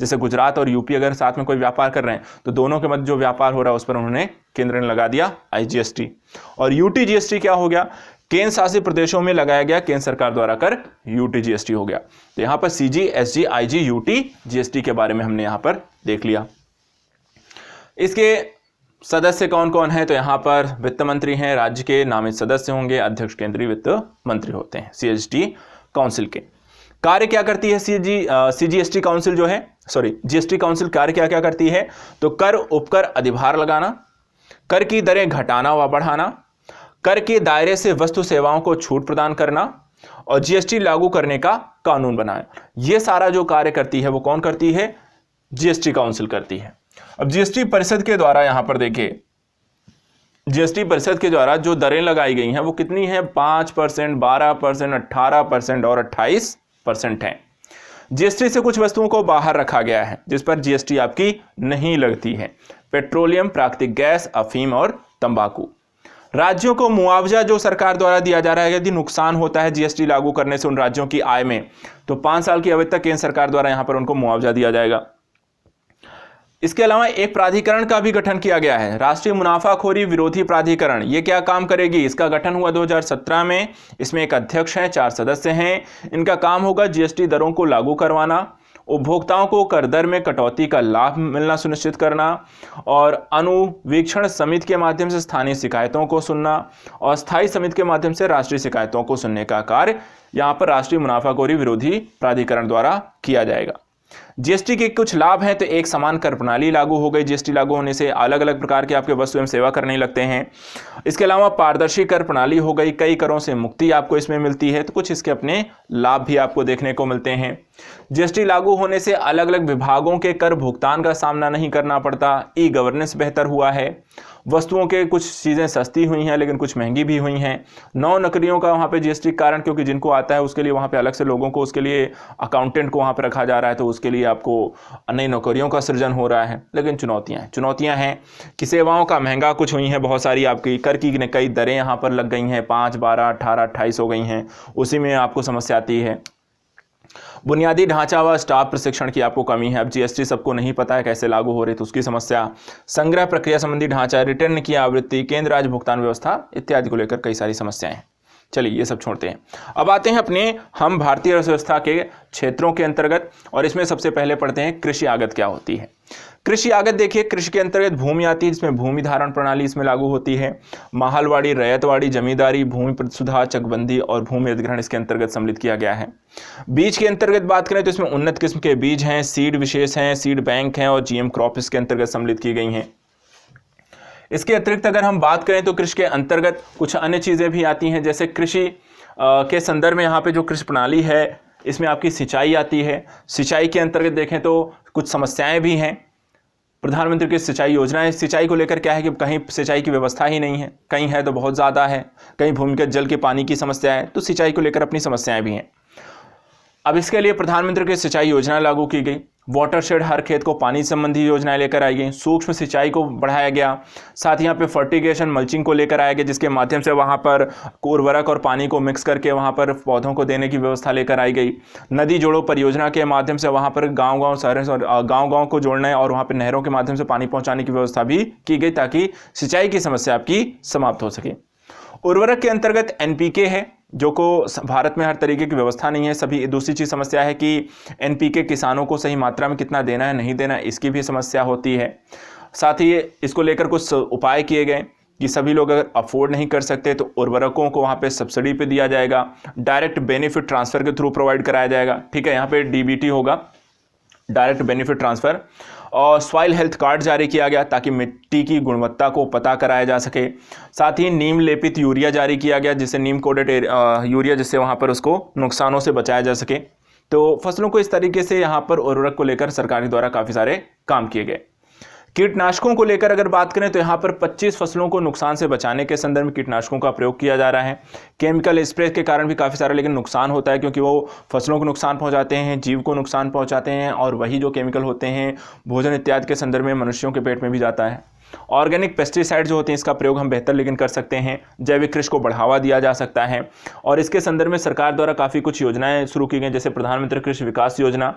जैसे गुजरात और यूपी अगर साथ में कोई व्यापार कर रहे हैं तो दोनों के मध्य जो व्यापार हो रहा है उस पर उन्होंने केंद्र ने लगा दिया आईजीएसटी। और यूटीजीएसटी क्या हो गया? केंद्र शासित प्रदेशों में लगाया गया केंद्र सरकार द्वारा कर, यूटीजीएसटी हो गया। तो यहां पर CG, SG, IG, UT, GST के बारे में हमने यहां पर देख लिया। इसके सदस्य कौन कौन है? तो यहां पर वित्त मंत्री हैं, राज्य के नामित सदस्य होंगे, अध्यक्ष केंद्रीय वित्त मंत्री होते हैं सीजीएसटी काउंसिल के। कार्य क्या करती है सीजीएसटी काउंसिल जो है, जीएसटी काउंसिल कार्य क्या क्या करती है? तो कर, उपकर, अधिभार लगाना, कर की दरें घटाना व बढ़ाना, कर के दायरे से वस्तु सेवाओं को छूट प्रदान करना और जीएसटी लागू करने का कानून बनाना। यह सारा जो कार्य करती है वो कौन करती है? जीएसटी काउंसिल करती है। अब जीएसटी परिषद के द्वारा यहां पर देखिए, जीएसटी परिषद के द्वारा जो दरें लगाई गई हैं वो कितनी है? 5%, 12%, 18% और 28% है। जीएसटी से कुछ वस्तुओं को बाहर रखा गया है जिस पर जीएसटी आपकी नहीं लगती है। पेट्रोलियम, प्राकृतिक गैस, अफीम और तंबाकू। राज्यों को मुआवजा जो सरकार द्वारा दिया जा रहा है, यदि नुकसान होता है जीएसटी लागू करने से उन राज्यों की आय में, तो 5 साल की अवधि तक केंद्र सरकार द्वारा यहां पर उनको मुआवजा दिया जाएगा। इसके अलावा एक प्राधिकरण का भी गठन किया गया है, राष्ट्रीय मुनाफाखोरी विरोधी प्राधिकरण। ये क्या काम करेगी? इसका गठन हुआ 2017 में। इसमें एक अध्यक्ष है, 4 सदस्य हैं। इनका काम होगा जीएसटी दरों को लागू करवाना, उपभोक्ताओं को कर दर में कटौती का लाभ मिलना सुनिश्चित करना और अनुवीक्षण समिति के माध्यम से स्थानीय शिकायतों को सुनना और स्थायी समिति के माध्यम से राष्ट्रीय शिकायतों को सुनने का कार्य यहाँ पर राष्ट्रीय मुनाफाखोरी विरोधी प्राधिकरण द्वारा किया जाएगा। जीएसटी के कुछ लाभ हैं, तो एक समान कर प्रणाली लागू हो गई। जीएसटी लागू होने से अलग अलग प्रकार के आपके वस्तु एवं सेवा कर नहीं लगते हैं। इसके अलावा पारदर्शी कर प्रणाली हो गई, कई करों से मुक्ति आपको इसमें मिलती है, तो कुछ इसके अपने लाभ भी आपको देखने को मिलते हैं। जीएसटी लागू होने से अलग अलग विभागों के कर भुगतान का सामना नहीं करना पड़ता। ई गवर्नेंस बेहतर हुआ है। वस्तुओं के कुछ चीज़ें सस्ती हुई हैं लेकिन कुछ महंगी भी हुई हैं। 9 नौकरियों का वहाँ पे जीएसटी के कारण, क्योंकि जिनको आता है उसके लिए वहाँ पे अलग से लोगों को, उसके लिए अकाउंटेंट को वहाँ पे रखा जा रहा है, तो उसके लिए आपको नई नौकरियों का सृजन हो रहा है। लेकिन चुनौतियाँ हैं कि सेवाओं का महंगा कुछ हुई हैं, बहुत सारी आपकी कर की कई दरें यहाँ पर लग गई हैं, 5, 12, 18, 28 हो गई हैं, उसी में आपको समस्या आती है। बुनियादी ढांचा व स्टाफ प्रशिक्षण की आपको कमी है। अब जीएसटी सबको नहीं पता है कैसे लागू हो रही, तो उसकी समस्या। संग्रह प्रक्रिया संबंधी ढांचा, रिटर्न की आवृत्ति, केंद्र राज्य भुगतान व्यवस्था इत्यादि को लेकर कई सारी समस्याएं हैं। चलिए ये सब छोड़ते हैं। अब आते हैं अपने हम भारतीय अर्थव्यवस्था के क्षेत्रों के अंतर्गत, और इसमें सबसे पहले पढ़ते हैं कृषि आगत क्या होती है। कृषि आगत देखिए, कृषि के अंतर्गत भूमि आती है, जिसमें भूमि धारण प्रणाली इसमें लागू होती है। माहलवाड़ी, रैयतवाड़ी, जमींदारी, भूमि प्रतिसुधा, चकबंदी और भूमि अधिग्रहण इसके अंतर्गत सम्मिलित किया गया है। बीज के अंतर्गत बात करें तो इसमें उन्नत किस्म के बीज हैं, सीड विशेष हैं, सीड बैंक हैं और जीएम क्रॉप इसके अंतर्गत सम्मिलित की गई हैं। इसके अतिरिक्त अगर हम बात करें तो कृषि के अंतर्गत कुछ अन्य चीज़ें भी आती हैं, जैसे कृषि के संदर्भ में यहाँ पे जो कृषि प्रणाली है इसमें आपकी सिंचाई आती है। सिंचाई के अंतर्गत देखें तो कुछ समस्याएं भी हैं। प्रधानमंत्री की सिंचाई योजना है, सिंचाई को लेकर क्या है कि कहीं सिंचाई की व्यवस्था ही नहीं है, कहीं है तो बहुत ज़्यादा है, कहीं भूमिगत जल के पानी की समस्या है, तो सिंचाई को लेकर अपनी समस्याएं भी हैं। अब इसके लिए प्रधानमंत्री की सिंचाई योजना लागू की गई। वाटरशेड, हर खेत को पानी संबंधी योजनाएं लेकर आई गई। सूक्ष्म सिंचाई को बढ़ाया गया। साथ ही यहाँ पे फर्टिगेशन, मल्चिंग को लेकर आया गया, जिसके माध्यम से वहाँ पर उर्वरक और पानी को मिक्स करके वहाँ पर पौधों को देने की व्यवस्था लेकर आई गई। नदी जोड़ो परियोजना के माध्यम से वहाँ पर गाँव गाँव को जोड़ना है और वहाँ पर नहरों के माध्यम से पानी पहुँचाने की व्यवस्था भी की गई, ताकि सिंचाई की समस्या आपकी समाप्त हो सके। उर्वरक के अंतर्गत एनपीके है, जो को भारत में हर तरीके की व्यवस्था नहीं है। सभी दूसरी चीज़ समस्या है कि एनपीके किसानों को सही मात्रा में कितना देना है, नहीं देना, इसकी भी समस्या होती है। साथ ही इसको लेकर कुछ उपाय किए गए कि सभी लोग अगर अफोर्ड नहीं कर सकते तो उर्वरकों को वहाँ पे सब्सिडी पे दिया जाएगा, डायरेक्ट बेनिफिट ट्रांसफ़र के थ्रू प्रोवाइड कराया जाएगा। ठीक है, यहाँ पे डीबीटी होगा, डायरेक्ट बेनिफिट ट्रांसफ़र। और सॉइल हेल्थ कार्ड जारी किया गया ताकि मिट्टी की गुणवत्ता को पता कराया जा सके। साथ ही नीम लेपित यूरिया जारी किया गया, जिससे नीम कोडेड यूरिया, जिससे वहाँ पर उसको नुकसानों से बचाया जा सके। तो फसलों को इस तरीके से यहाँ पर उर्वरक को लेकर सरकार द्वारा काफ़ी सारे काम किए गए। कीटनाशकों को लेकर अगर बात करें तो यहाँ पर 25 फसलों को नुकसान से बचाने के संदर्भ में कीटनाशकों का प्रयोग किया जा रहा है। केमिकल स्प्रे के कारण भी काफ़ी सारा लेकिन नुकसान होता है, क्योंकि वो फसलों को नुकसान पहुँचाते हैं, जीव को नुकसान पहुँचाते हैं, और वही जो केमिकल होते हैं भोजन इत्यादि के संदर्भ में मनुष्यों के पेट में भी जाता है। ऑर्गेनिक पेस्टिसाइड जो होते हैं इसका प्रयोग हम बेहतर लेकिन कर सकते हैं। जैविक कृषि को बढ़ावा दिया जा सकता है, और इसके संदर्भ में सरकार द्वारा काफ़ी कुछ योजनाएं शुरू की गई, जैसे प्रधानमंत्री कृषि विकास योजना।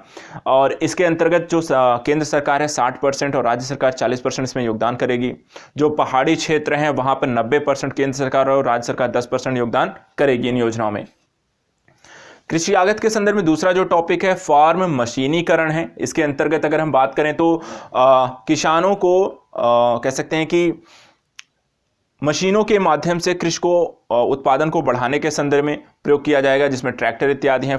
और इसके अंतर्गत जो केंद्र सरकार है 60% और राज्य सरकार 40% इसमें योगदान करेगी। जो पहाड़ी क्षेत्र हैं वहाँ पर 90% केंद्र सरकार और राज्य सरकार 10% योगदान करेगी इन योजनाओं में। कृषि आगत के संदर्भ में दूसरा जो टॉपिक है फार्म मशीनीकरण है। इसके अंतर्गत अगर हम बात करें तो किसानों को कह सकते हैं कि मशीनों के माध्यम से कृषि को उत्पादन को बढ़ाने के संदर्भ में प्रयोग किया जाएगा, जिसमें ट्रैक्टर इत्यादि हैं।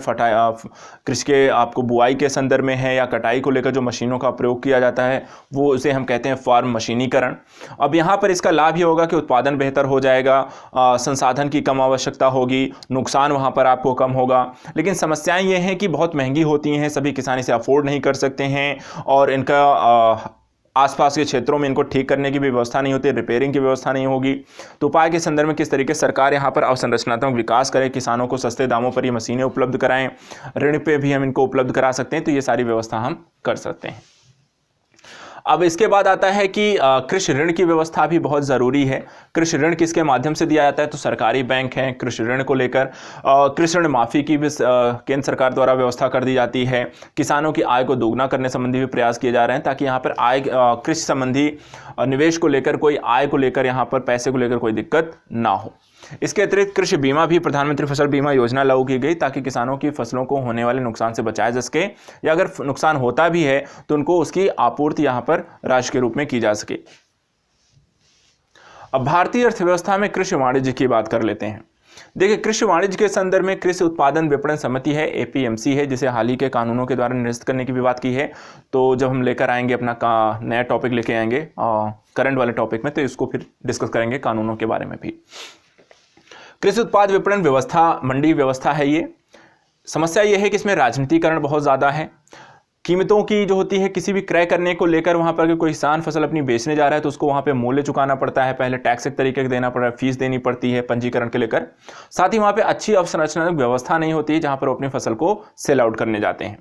कृषि के आपको बुआई के संदर्भ में है या कटाई को लेकर जो मशीनों का प्रयोग किया जाता है वो उसे हम कहते हैं फार्म मशीनीकरण। अब यहाँ पर इसका लाभ ये होगा कि उत्पादन बेहतर हो जाएगा, संसाधन की कम आवश्यकता होगी, नुकसान वहाँ पर आपको कम होगा। लेकिन समस्याएँ ये हैं कि बहुत महंगी होती हैं, सभी किसान इसे अफोर्ड नहीं कर सकते हैं, और इनका आसपास के क्षेत्रों में इनको ठीक करने की भी व्यवस्था नहीं होती, रिपेयरिंग की व्यवस्था नहीं होगी। तो उपाय के संदर्भ में किस तरीके से सरकार यहाँ पर अवसंरचनात्मक विकास करे, किसानों को सस्ते दामों पर ये मशीनें उपलब्ध कराएं, ऋण पे भी हम इनको उपलब्ध करा सकते हैं, तो ये सारी व्यवस्था हम कर सकते हैं। अब इसके बाद आता है कि कृषि ऋण की व्यवस्था भी बहुत ज़रूरी है। कृषि ऋण किसके माध्यम से दिया जाता है, तो सरकारी बैंक हैं। कृषि ऋण को लेकर कृषि ऋण माफ़ी की भी केंद्र सरकार द्वारा व्यवस्था कर दी जाती है। किसानों की आय को दोगुना करने संबंधी भी प्रयास किए जा रहे हैं, ताकि यहाँ पर आय कृषि संबंधी निवेश को लेकर, कोई आय को लेकर, यहाँ पर पैसे को लेकर कोई दिक्कत ना हो। इसके अतिरिक्त कृषि बीमा भी, प्रधानमंत्री फसल बीमा योजना लागू की गई, ताकि किसानों की फसलों को होने वाले नुकसान से बचाया जा सके, या अगर नुकसान होता भी है तो उनको उसकी आपूर्ति यहाँ पर राशि के रूप में की जा सके। अब भारतीय अर्थव्यवस्था में कृषि वाणिज्य की बात कर लेते हैं। देखिए, कृषि वाणिज्य के संदर्भ में कृषि उत्पादन विपणन समिति है, एपीएमसी है, जिसे हाल ही के कानूनों के द्वारा निरस्त करने की भी बात की है। तो जब हम लेकर आएंगे अपना नया टॉपिक लेके आएंगे करंट वाले टॉपिक में, तो इसको फिर डिस्कस करेंगे कानूनों के बारे में भी। कृषि उत्पाद विपणन व्यवस्था मंडी व्यवस्था है। ये समस्या ये है कि इसमें राजनीतिकरण बहुत ज़्यादा है। कीमतों की जो होती है, किसी भी क्रय करने को लेकर वहाँ पर कोई किसान फसल अपनी बेचने जा रहा है तो उसको वहाँ पे मूल्य चुकाना पड़ता है, पहले टैक्स एक तरीके से देना पड़ रहा है, फीस देनी पड़ती है पंजीकरण के लेकर। साथ ही वहाँ पे अच्छी अवसंरचनात्मक व्यवस्था नहीं होती है जहाँ पर अपनी फसल को सेल आउट करने जाते हैं।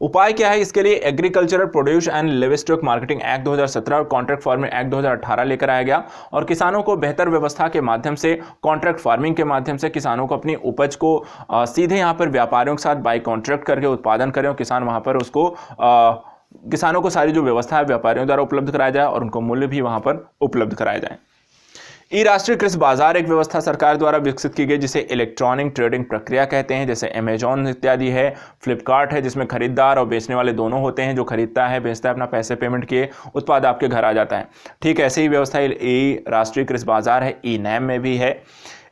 उपाय क्या है इसके लिए? Agricultural produce and livestock marketing act 2017 और कॉन्ट्रैक्ट फार्मिंग एक्ट 2018 लेकर आया गया, और किसानों को बेहतर व्यवस्था के माध्यम से, कॉन्ट्रैक्ट फार्मिंग के माध्यम से किसानों को अपनी उपज को सीधे यहाँ पर व्यापारियों के साथ बाय कॉन्ट्रैक्ट करके उत्पादन करें, और किसान वहाँ पर उसको किसानों को सारी जो व्यवस्था है व्यापारियों द्वारा उपलब्ध कराया जाए और उनको मूल्य भी वहाँ पर उपलब्ध कराया जाए। ई राष्ट्रीय कृषि बाजार एक व्यवस्था सरकार द्वारा विकसित की गई जिसे इलेक्ट्रॉनिक ट्रेडिंग प्रक्रिया कहते हैं। जैसे अमेजॉन इत्यादि है, फ्लिपकार्ट है, जिसमें खरीदार और बेचने वाले दोनों होते हैं। जो खरीदता है बेचता है, अपना पैसे पेमेंट किए उत्पाद आपके घर आ जाता है। ठीक ऐसे ही व्यवस्था ई राष्ट्रीय कृषि बाजार है, ई नैम में भी है।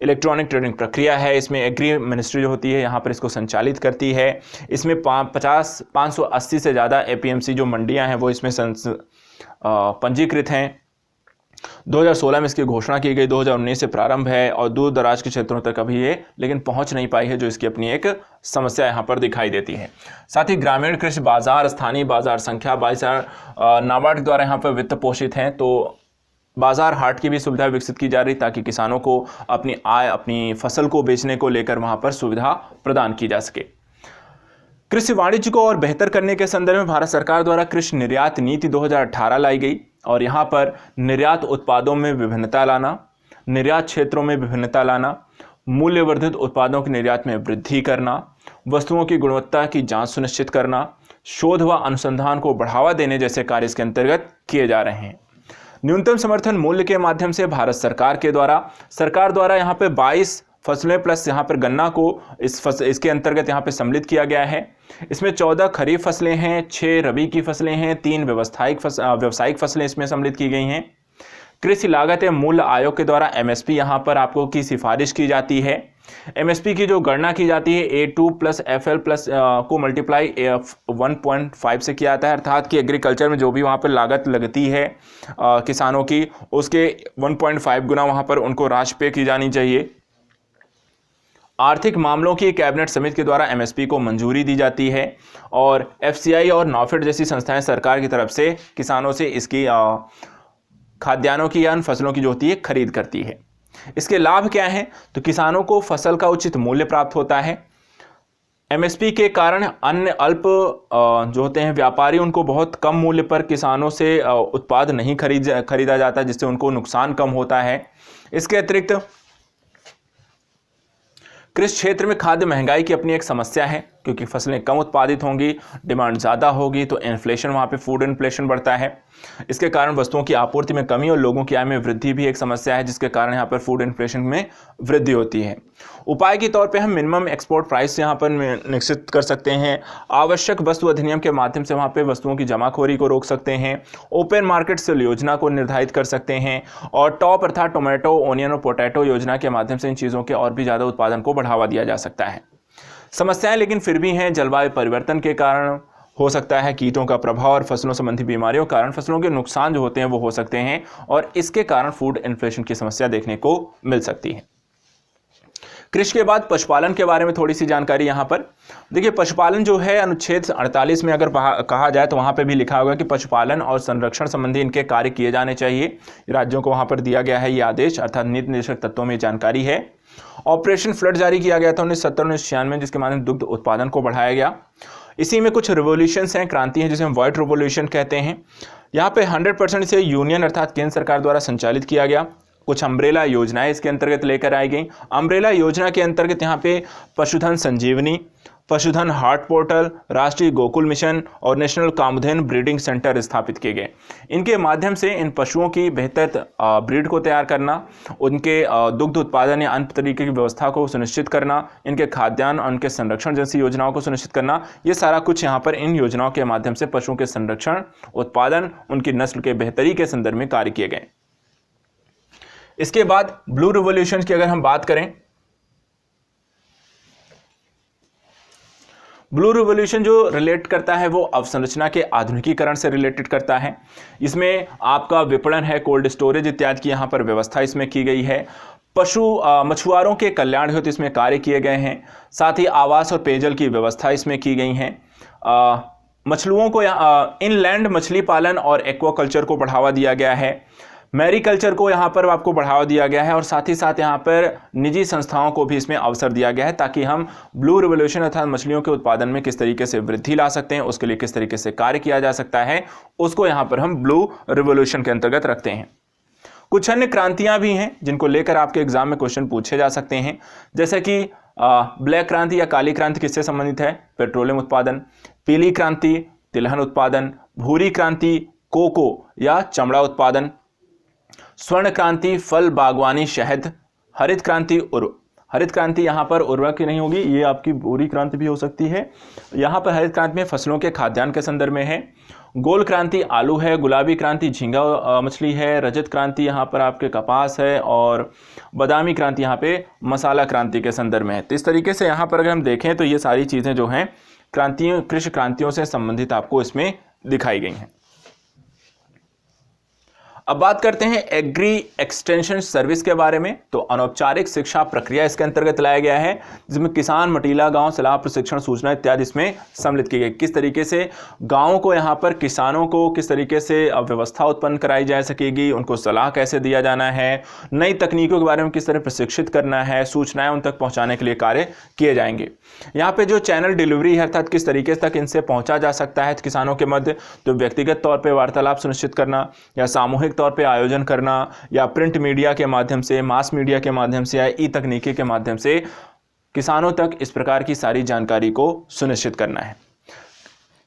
इलेक्ट्रॉनिक ट्रेडिंग प्रक्रिया है, इसमें एग्री मिनिस्ट्री जो होती है यहाँ पर इसको संचालित करती है। इसमें 580 से ज़्यादा एपीएमसी जो मंडियाँ हैं वो इसमें पंजीकृत हैं। 2016 में इसकी घोषणा की गई, 2019 से प्रारंभ है और दूर दराज के क्षेत्रों तक अभी ये लेकिन पहुंच नहीं पाई है, जो इसकी अपनी एक समस्या यहाँ पर दिखाई देती है। साथ ही ग्रामीण कृषि बाजार, स्थानीय बाजार संख्या 22,000 नाबार्ड द्वारा यहाँ पर वित्त पोषित हैं। तो बाजार हाट की भी सुविधा विकसित की जा रही ताकि किसानों को अपनी आय, अपनी फसल को बेचने को लेकर वहाँ पर सुविधा प्रदान की जा सके। कृषि वाणिज्य को और बेहतर करने के संदर्भ में भारत सरकार द्वारा कृषि निर्यात नीति 2018 लाई गई और यहाँ पर निर्यात उत्पादों में विभिन्नता लाना, निर्यात क्षेत्रों में विभिन्नता लाना, मूल्यवर्धित उत्पादों के निर्यात में वृद्धि करना, वस्तुओं की गुणवत्ता की जांच सुनिश्चित करना, शोध व अनुसंधान को बढ़ावा देने जैसे कार्य इसके अंतर्गत किए जा रहे हैं। न्यूनतम समर्थन मूल्य के माध्यम से भारत सरकार द्वारा यहाँ पे 22 फसलें प्लस यहाँ पर गन्ना को इसके अंतर्गत यहाँ पे सम्मिलित किया गया है। इसमें 14 खरीफ फसलें हैं, 6 रबी की फसलें हैं, 3 व्यावसायिक फसलें इसमें सम्मिलित की गई हैं। कृषि लागत एवं मूल्य आयोग के द्वारा एमएसपी यहाँ पर आपको की सिफारिश की जाती है। एमएसपी की जो गणना की जाती है A2 प्लस FL प्लस को मल्टीप्लाई 1.5 से किया जाता है, अर्थात कि एग्रीकल्चर में जो भी वहाँ पर लागत लगती है किसानों की, उसके 1.5 गुना वहाँ पर उनको राशि पे की जानी चाहिए। आर्थिक मामलों की कैबिनेट समिति के द्वारा एमएसपी को मंजूरी दी जाती है और एफसीआई और नॉफेड जैसी संस्थाएं सरकार की तरफ से किसानों से इसकी खाद्यान्नों की या अन्य फसलों की जो होती है खरीद करती है। इसके लाभ क्या हैं? तो किसानों को फसल का उचित मूल्य प्राप्त होता है। एमएसपी के कारण अन्य अल्प जो होते हैं व्यापारी, उनको बहुत कम मूल्य पर किसानों से उत्पाद नहीं खरीदा जाता, जिससे उनको नुकसान कम होता है। इसके अतिरिक्त कृषि क्षेत्र में खाद्य महंगाई की अपनी एक समस्या है, क्योंकि फसलें कम उत्पादित होंगी, डिमांड ज़्यादा होगी तो इन्फ्लेशन, वहाँ पे फूड इन्फ्लेशन बढ़ता है। इसके कारण वस्तुओं की आपूर्ति में कमी और लोगों की आय में वृद्धि भी एक समस्या है, जिसके कारण यहाँ पर फूड इन्फ्लेशन में वृद्धि होती है। उपाय के तौर पे हम मिनिमम एक्सपोर्ट प्राइस यहाँ पर निश्चित कर सकते हैं। आवश्यक वस्तु अधिनियम के माध्यम से वहाँ पे वस्तुओं की जमाखोरी को रोक सकते हैं। ओपन मार्केट सेल योजना को निर्धारित कर सकते हैं और टॉप अर्थात टोमेटो, ओनियन और पोटैटो योजना के माध्यम से इन चीज़ों के और भी ज़्यादा उत्पादन को बढ़ावा दिया जा सकता है। समस्याएं लेकिन फिर भी हैं। जलवायु परिवर्तन के कारण हो सकता है, कीटों का प्रभाव और फसलों संबंधी बीमारियों के कारण फसलों के नुकसान जो होते हैं वो हो सकते हैं और इसके कारण फूड इन्फ्लेशन की समस्या देखने को मिल सकती है। कृषि के बाद पशुपालन के बारे में थोड़ी सी जानकारी यहाँ पर देखिए। पशुपालन जो है अनुच्छेद 48 में अगर कहा जाए तो वहाँ पे भी लिखा होगा कि पशुपालन और संरक्षण संबंधी इनके कार्य किए जाने चाहिए। राज्यों को वहाँ पर दिया गया है ये आदेश, अर्थात नीति निर्देशक तत्वों में जानकारी है। ऑपरेशन फ्लड जारी किया गया था 1970-1996 में, जिसके माध्यम दुग्ध उत्पादन को बढ़ाया गया। इसी में कुछ रिवोल्यूशंस हैं, क्रांति हैं, जिसे हम व्हाइट रिवोल्यूशन कहते हैं। यहाँ पे 100% से यूनियन अर्थात केंद्र सरकार द्वारा संचालित किया गया। कुछ अम्ब्रेला योजनाएं इसके अंतर्गत लेकर आई गई। अम्ब्रेला योजना के अंतर्गत यहाँ पे पशुधन संजीवनी, पशुधन हार्ट पोर्टल, राष्ट्रीय गोकुल मिशन और नेशनल कामधेनु ब्रीडिंग सेंटर स्थापित किए गए। इनके माध्यम से इन पशुओं की बेहतर ब्रीड को तैयार करना, उनके दुग्ध उत्पादन या अन्य तरीके की व्यवस्था को सुनिश्चित करना, इनके खाद्यान्न और उनके संरक्षण जैसी योजनाओं को सुनिश्चित करना, ये सारा कुछ यहाँ पर इन योजनाओं के माध्यम से पशुओं के संरक्षण, उत्पादन, उनकी नस्ल के बेहतरी के संदर्भ में कार्य किए गए। इसके बाद ब्लू रिवॉल्यूशन की अगर हम बात करें, ब्लू रिवॉल्यूशन जो रिलेट करता है वो अवसंरचना के आधुनिकीकरण से रिलेटेड करता है। इसमें आपका विपणन है, कोल्ड स्टोरेज इत्यादि की यहाँ पर व्यवस्था इसमें की गई है। मछुआरों के कल्याण हेतु इसमें कार्य किए गए हैं। साथ ही आवास और पेयजल की व्यवस्था इसमें की गई है। मछलुओं को इनलैंड मछली पालन और एक्वाकल्चर को बढ़ावा दिया गया है। मैरीकल्चर को यहाँ पर आपको बढ़ावा दिया गया है और साथ ही साथ यहाँ पर निजी संस्थाओं को भी इसमें अवसर दिया गया है, ताकि हम ब्लू रिवॉल्यूशन अर्थात मछलियों के उत्पादन में किस तरीके से वृद्धि ला सकते हैं, उसके लिए किस तरीके से कार्य किया जा सकता है, उसको यहाँ पर हम ब्लू रिवॉल्यूशन के अंतर्गत रखते हैं। कुछ अन्य क्रांतियाँ भी हैं जिनको लेकर आपके एग्जाम में क्वेश्चन पूछे जा सकते हैं, जैसे कि ब्लैक क्रांति या काली क्रांति किससे संबंधित है? पेट्रोलियम उत्पादन। पीली क्रांति तिलहन उत्पादन। भूरी क्रांति कोको या चमड़ा उत्पादन। स्वर्ण क्रांति फल बागवानी शहद, हरित क्रांति हरित क्रांति यहाँ पर उर्वरक की नहीं होगी, ये आपकी भूरी क्रांति भी हो सकती है। यहाँ पर हरित क्रांति में फसलों के खाद्यान्न के संदर्भ में है। गोल क्रांति आलू है, गुलाबी क्रांति झींगा मछली है, रजत क्रांति यहाँ पर आपके कपास है और बादामी क्रांति यहाँ पे मसाला क्रांति के संदर्भ में है। तो इस तरीके से यहाँ पर अगर हम देखें तो ये सारी चीज़ें जो हैं क्रांतियों कृषि क्रांतियों से संबंधित आपको इसमें दिखाई गई हैं। अब बात करते हैं एग्री एक्सटेंशन सर्विस के बारे में। तो अनौपचारिक शिक्षा प्रक्रिया इसके अंतर्गत लाया गया है, जिसमें किसान मटीला गांव सलाह प्रशिक्षण सूचना इत्यादि इसमें सम्मिलित की गई। किस तरीके से गांवों को यहाँ पर किसानों को किस तरीके से व्यवस्था उत्पन्न कराई जा सकेगी, उनको सलाह कैसे दिया जाना है, नई तकनीकों के बारे में किस तरह प्रशिक्षित करना है, सूचनाएं उन तक पहुँचाने के लिए कार्य किए जाएंगे। यहाँ पे जो चैनल डिलीवरी है अर्थात किस तरीके तक इनसे पहुँचा जा सकता है किसानों के मध्य, तो व्यक्तिगत तौर पर वार्तालाप सुनिश्चित करना या सामूहिक तौर पे आयोजन करना या प्रिंट मीडिया के माध्यम से, मास मीडिया के माध्यम से या ई तकनीकी के माध्यम से किसानों तक इस प्रकार की सारी जानकारी को सुनिश्चित करना है।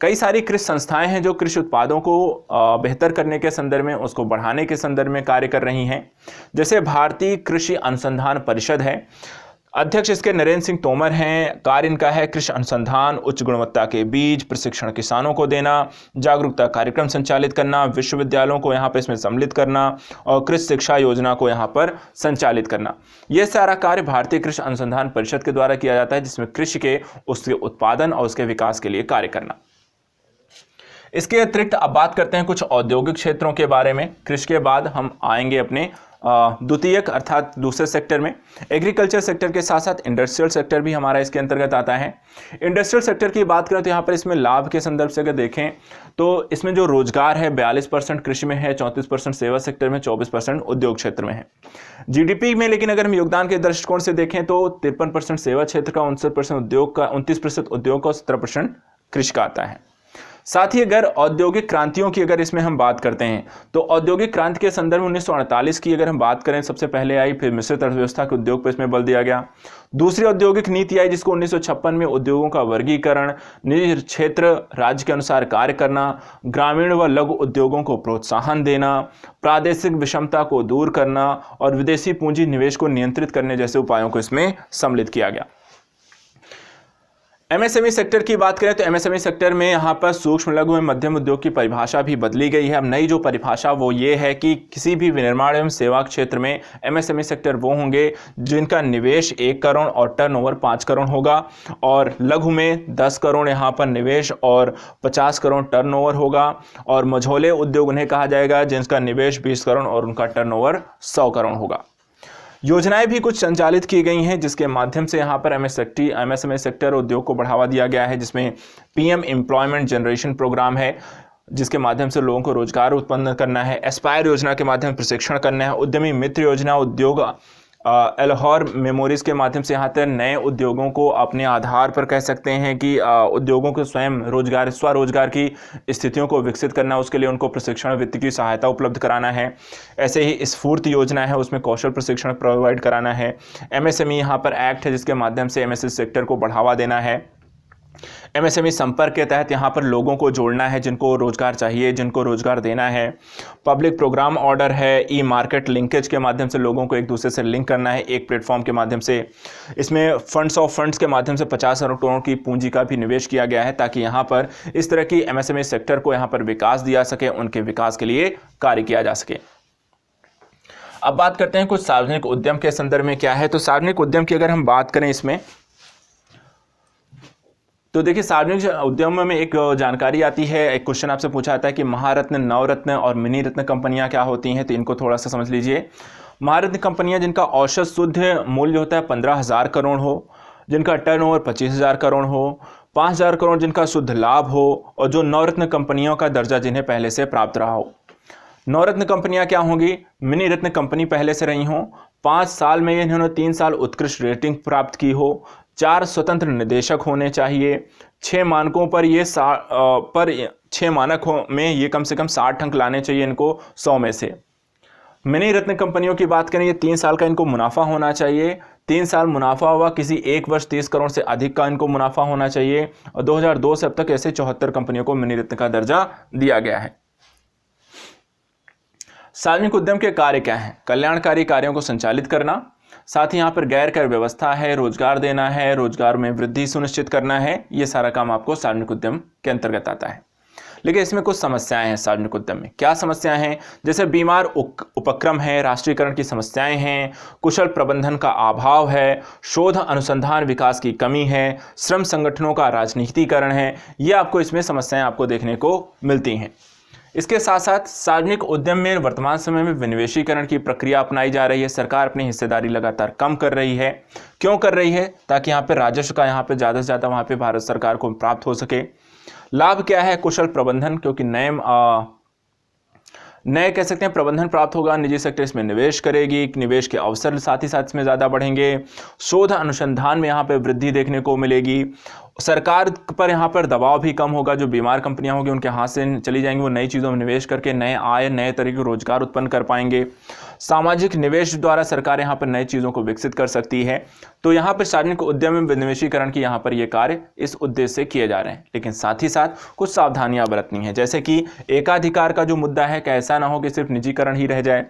कई सारी कृषि संस्थाएं हैं जो कृषि उत्पादों को बेहतर करने के संदर्भ में, उसको बढ़ाने के संदर्भ में कार्य कर रही हैं। जैसे भारतीय कृषि अनुसंधान परिषद है, अध्यक्ष इसके नरेंद्र सिंह तोमर हैं। कार्य इनका है कृषि अनुसंधान, उच्च गुणवत्ता के बीज प्रशिक्षण किसानों को देना, जागरूकता कार्यक्रम संचालित करना, विश्वविद्यालयों को यहाँ पर इसमें सम्मिलित करना और कृषि शिक्षा योजना को यहाँ पर संचालित करना। यह सारा कार्य भारतीय कृषि अनुसंधान परिषद के द्वारा किया जाता है, जिसमें कृषि के उसके उत्पादन और उसके विकास के लिए कार्य करना। इसके अतिरिक्त अब बात करते हैं कुछ औद्योगिक क्षेत्रों के बारे में। कृषि के बाद हम आएंगे अपने द्वितीयक अर्थात दूसरे सेक्टर में। एग्रीकल्चर सेक्टर के साथ साथ इंडस्ट्रियल सेक्टर भी हमारा इसके अंतर्गत आता है। इंडस्ट्रियल सेक्टर की बात करें तो यहाँ पर इसमें लाभ के संदर्भ से अगर देखें तो इसमें जो रोजगार है 42% कृषि में है, 34% सेवा सेक्टर में, 24% उद्योग क्षेत्र में है। जीडीपी में लेकिन अगर हम योगदान के दृष्टिकोण से देखें तो 53% सेवा क्षेत्र का, 59% उद्योग का, 29% उद्योग का और 17% कृषि का आता है। साथ ही अगर औद्योगिक क्रांतियों की अगर इसमें हम बात करते हैं तो औद्योगिक क्रांति के संदर्भ में 1948 की अगर हम बात करें सबसे पहले आई, फिर मिश्रित अर्थव्यवस्था के उद्योग पर इसमें बल दिया गया। दूसरी औद्योगिक नीति आई जिसको 1956 में उद्योगों का वर्गीकरण, निजी क्षेत्र राज्य के अनुसार कार्य करना, ग्रामीण व लघु उद्योगों को प्रोत्साहन देना, प्रादेशिक विषमता को दूर करना और विदेशी पूंजी निवेश को नियंत्रित करने जैसे उपायों को इसमें सम्मिलित किया गया। एमएसएमई सेक्टर की बात करें तो एमएसएमई सेक्टर में यहाँ पर सूक्ष्म लघु एवं मध्यम उद्योग की परिभाषा भी बदली गई है। अब नई जो परिभाषा वो ये है कि किसी भी विनिर्माण एवं सेवा क्षेत्र में एमएसएमई सेक्टर वो होंगे जिनका निवेश 1 करोड़ और टर्नओवर 5 करोड़ होगा, और लघु में 10 करोड़ यहाँ पर निवेश और 50 करोड़ टर्नओवर होगा, और मझोले उद्योग उन्हें कहा जाएगा जिनका निवेश 20 करोड़ और उनका टर्नओवर 100 करोड़ होगा। योजनाएं भी कुछ संचालित की गई हैं जिसके माध्यम से यहाँ पर एमएसएमई सेक्टर उद्योग को बढ़ावा दिया गया है, जिसमें पीएम एम्प्लॉयमेंट जनरेशन प्रोग्राम है जिसके माध्यम से लोगों को रोजगार उत्पन्न करना है, एस्पायर योजना के माध्यम से प्रशिक्षण करना है, उद्यमी मित्र योजना, उद्योग एलहौर मेमोरीज के माध्यम से यहाँ तक नए उद्योगों को अपने आधार पर कह सकते हैं कि उद्योगों को स्वयं रोजगार स्वरोजगार की स्थितियों को विकसित करना, उसके लिए उनको प्रशिक्षण वित्त की सहायता उपलब्ध कराना है। ऐसे ही स्फूर्ति योजना है, उसमें कौशल प्रशिक्षण प्रोवाइड कराना है। एमएसएमई यहाँ पर एक्ट है जिसके माध्यम से एमएसएमई सेक्टर को बढ़ावा देना है। एमएसएमई संपर्क के तहत यहाँ पर लोगों को जोड़ना है जिनको रोजगार चाहिए, जिनको रोजगार देना है। पब्लिक प्रोग्राम ऑर्डर है, ई मार्केट लिंकेज के माध्यम से लोगों को एक दूसरे से लिंक करना है एक प्लेटफॉर्म के माध्यम से। इसमें फंड्स ऑफ फंड्स के माध्यम से 50 अरब करोड़ की पूंजी का भी निवेश किया गया है ताकि यहाँ पर इस तरह की एमएसएमई सेक्टर को यहाँ पर विकास दिया सके, उनके विकास के लिए कार्य किया जा सके। अब बात करते हैं कुछ सार्वजनिक उद्यम के संदर्भ में क्या है। तो सार्वजनिक उद्यम की अगर हम बात करें इसमें तो देखिए सार्वजनिक उद्यम में एक जानकारी आती है, एक क्वेश्चन आपसे पूछा जाता है कि महारत्न, नवरत्न और मिनी रत्न कंपनियां क्या होती हैं, तो इनको थोड़ा सा समझ लीजिए। महारत्न कंपनियां जिनका औसत शुद्ध मूल्य होता है 15,000 करोड़ हो, जिनका टर्नओवर 25,000 करोड़ हो, 5,000 करोड़ जिनका शुद्ध लाभ हो, और जो नवरत्न कंपनियों का दर्जा जिन्हें पहले से प्राप्त रहा हो। नवरत्न कंपनियां क्या होंगी? मिनी रत्न कंपनी पहले से रही हों, 5 साल में इन्होंने 3 साल उत्कृष्ट रेटिंग प्राप्त की हो, 4 स्वतंत्र निदेशक होने चाहिए, 6 मानकों पर ये 6 मानक में ये कम से कम 60 अंक लाने चाहिए इनको 100 में से। मिनी रत्न कंपनियों की बात करें, ये 3 साल का इनको मुनाफा होना चाहिए, 3 साल मुनाफा हुआ किसी एक वर्ष 30 करोड़ से अधिक का इनको मुनाफा होना चाहिए, और 2002 से अब तक ऐसे 74 कंपनियों को मिनी रत्न का दर्जा दिया गया है। सार्वजनिक उद्यम के कार्य क्या हैं? कल्याणकारी कार्यों को संचालित करना, साथ ही यहाँ पर गैर कर व्यवस्था है, रोजगार देना है, रोजगार में वृद्धि सुनिश्चित करना है। ये सारा काम आपको सार्वजनिक उद्यम के अंतर्गत आता है। लेकिन इसमें कुछ समस्याएं हैं सार्वजनिक उद्यम में। क्या समस्याएं हैं? जैसे बीमार उपक्रम है, राष्ट्रीयकरण की समस्याएं हैं, कुशल प्रबंधन का अभाव है, शोध अनुसंधान विकास की कमी है, श्रम संगठनों का राजनीतिकरण है। ये आपको इसमें समस्याएं आपको देखने को मिलती हैं। इसके साथ साथ सार्वजनिक उद्यम में वर्तमान समय में विनिवेशीकरण की प्रक्रिया अपनाई जा रही है। सरकार अपनी हिस्सेदारी लगातार कम कर रही है। क्यों कर रही है? ताकि यहाँ पे राजस्व का यहाँ पे ज़्यादा से ज़्यादा वहाँ पे भारत सरकार को प्राप्त हो सके। लाभ क्या है? कुशल प्रबंधन, क्योंकि नए कह सकते हैं प्रबंधन प्राप्त होगा, निजी सेक्टर इसमें निवेश करेगी, निवेश के अवसर साथ ही साथ इसमें ज़्यादा बढ़ेंगे, शोध अनुसंधान में यहाँ पे वृद्धि देखने को मिलेगी, सरकार पर यहाँ पर दबाव भी कम होगा, जो बीमार कंपनियां होंगी उनके हाथ से चली जाएंगी, वो नई चीज़ों में निवेश करके नए आय नए तरीके के रोजगार उत्पन्न कर पाएंगे। सामाजिक निवेश द्वारा सरकार यहाँ पर नई चीज़ों को विकसित कर सकती है। तो यहाँ पर सार्वजनिक उद्यम में विनिवेशीकरण की यहाँ पर ये कार्य इस उद्देश्य से किए जा रहे हैं। लेकिन साथ ही साथ कुछ सावधानियां बरतनी है, जैसे कि एकाधिकार का जो मुद्दा है कि ऐसा ना हो कि सिर्फ निजीकरण ही रह जाए।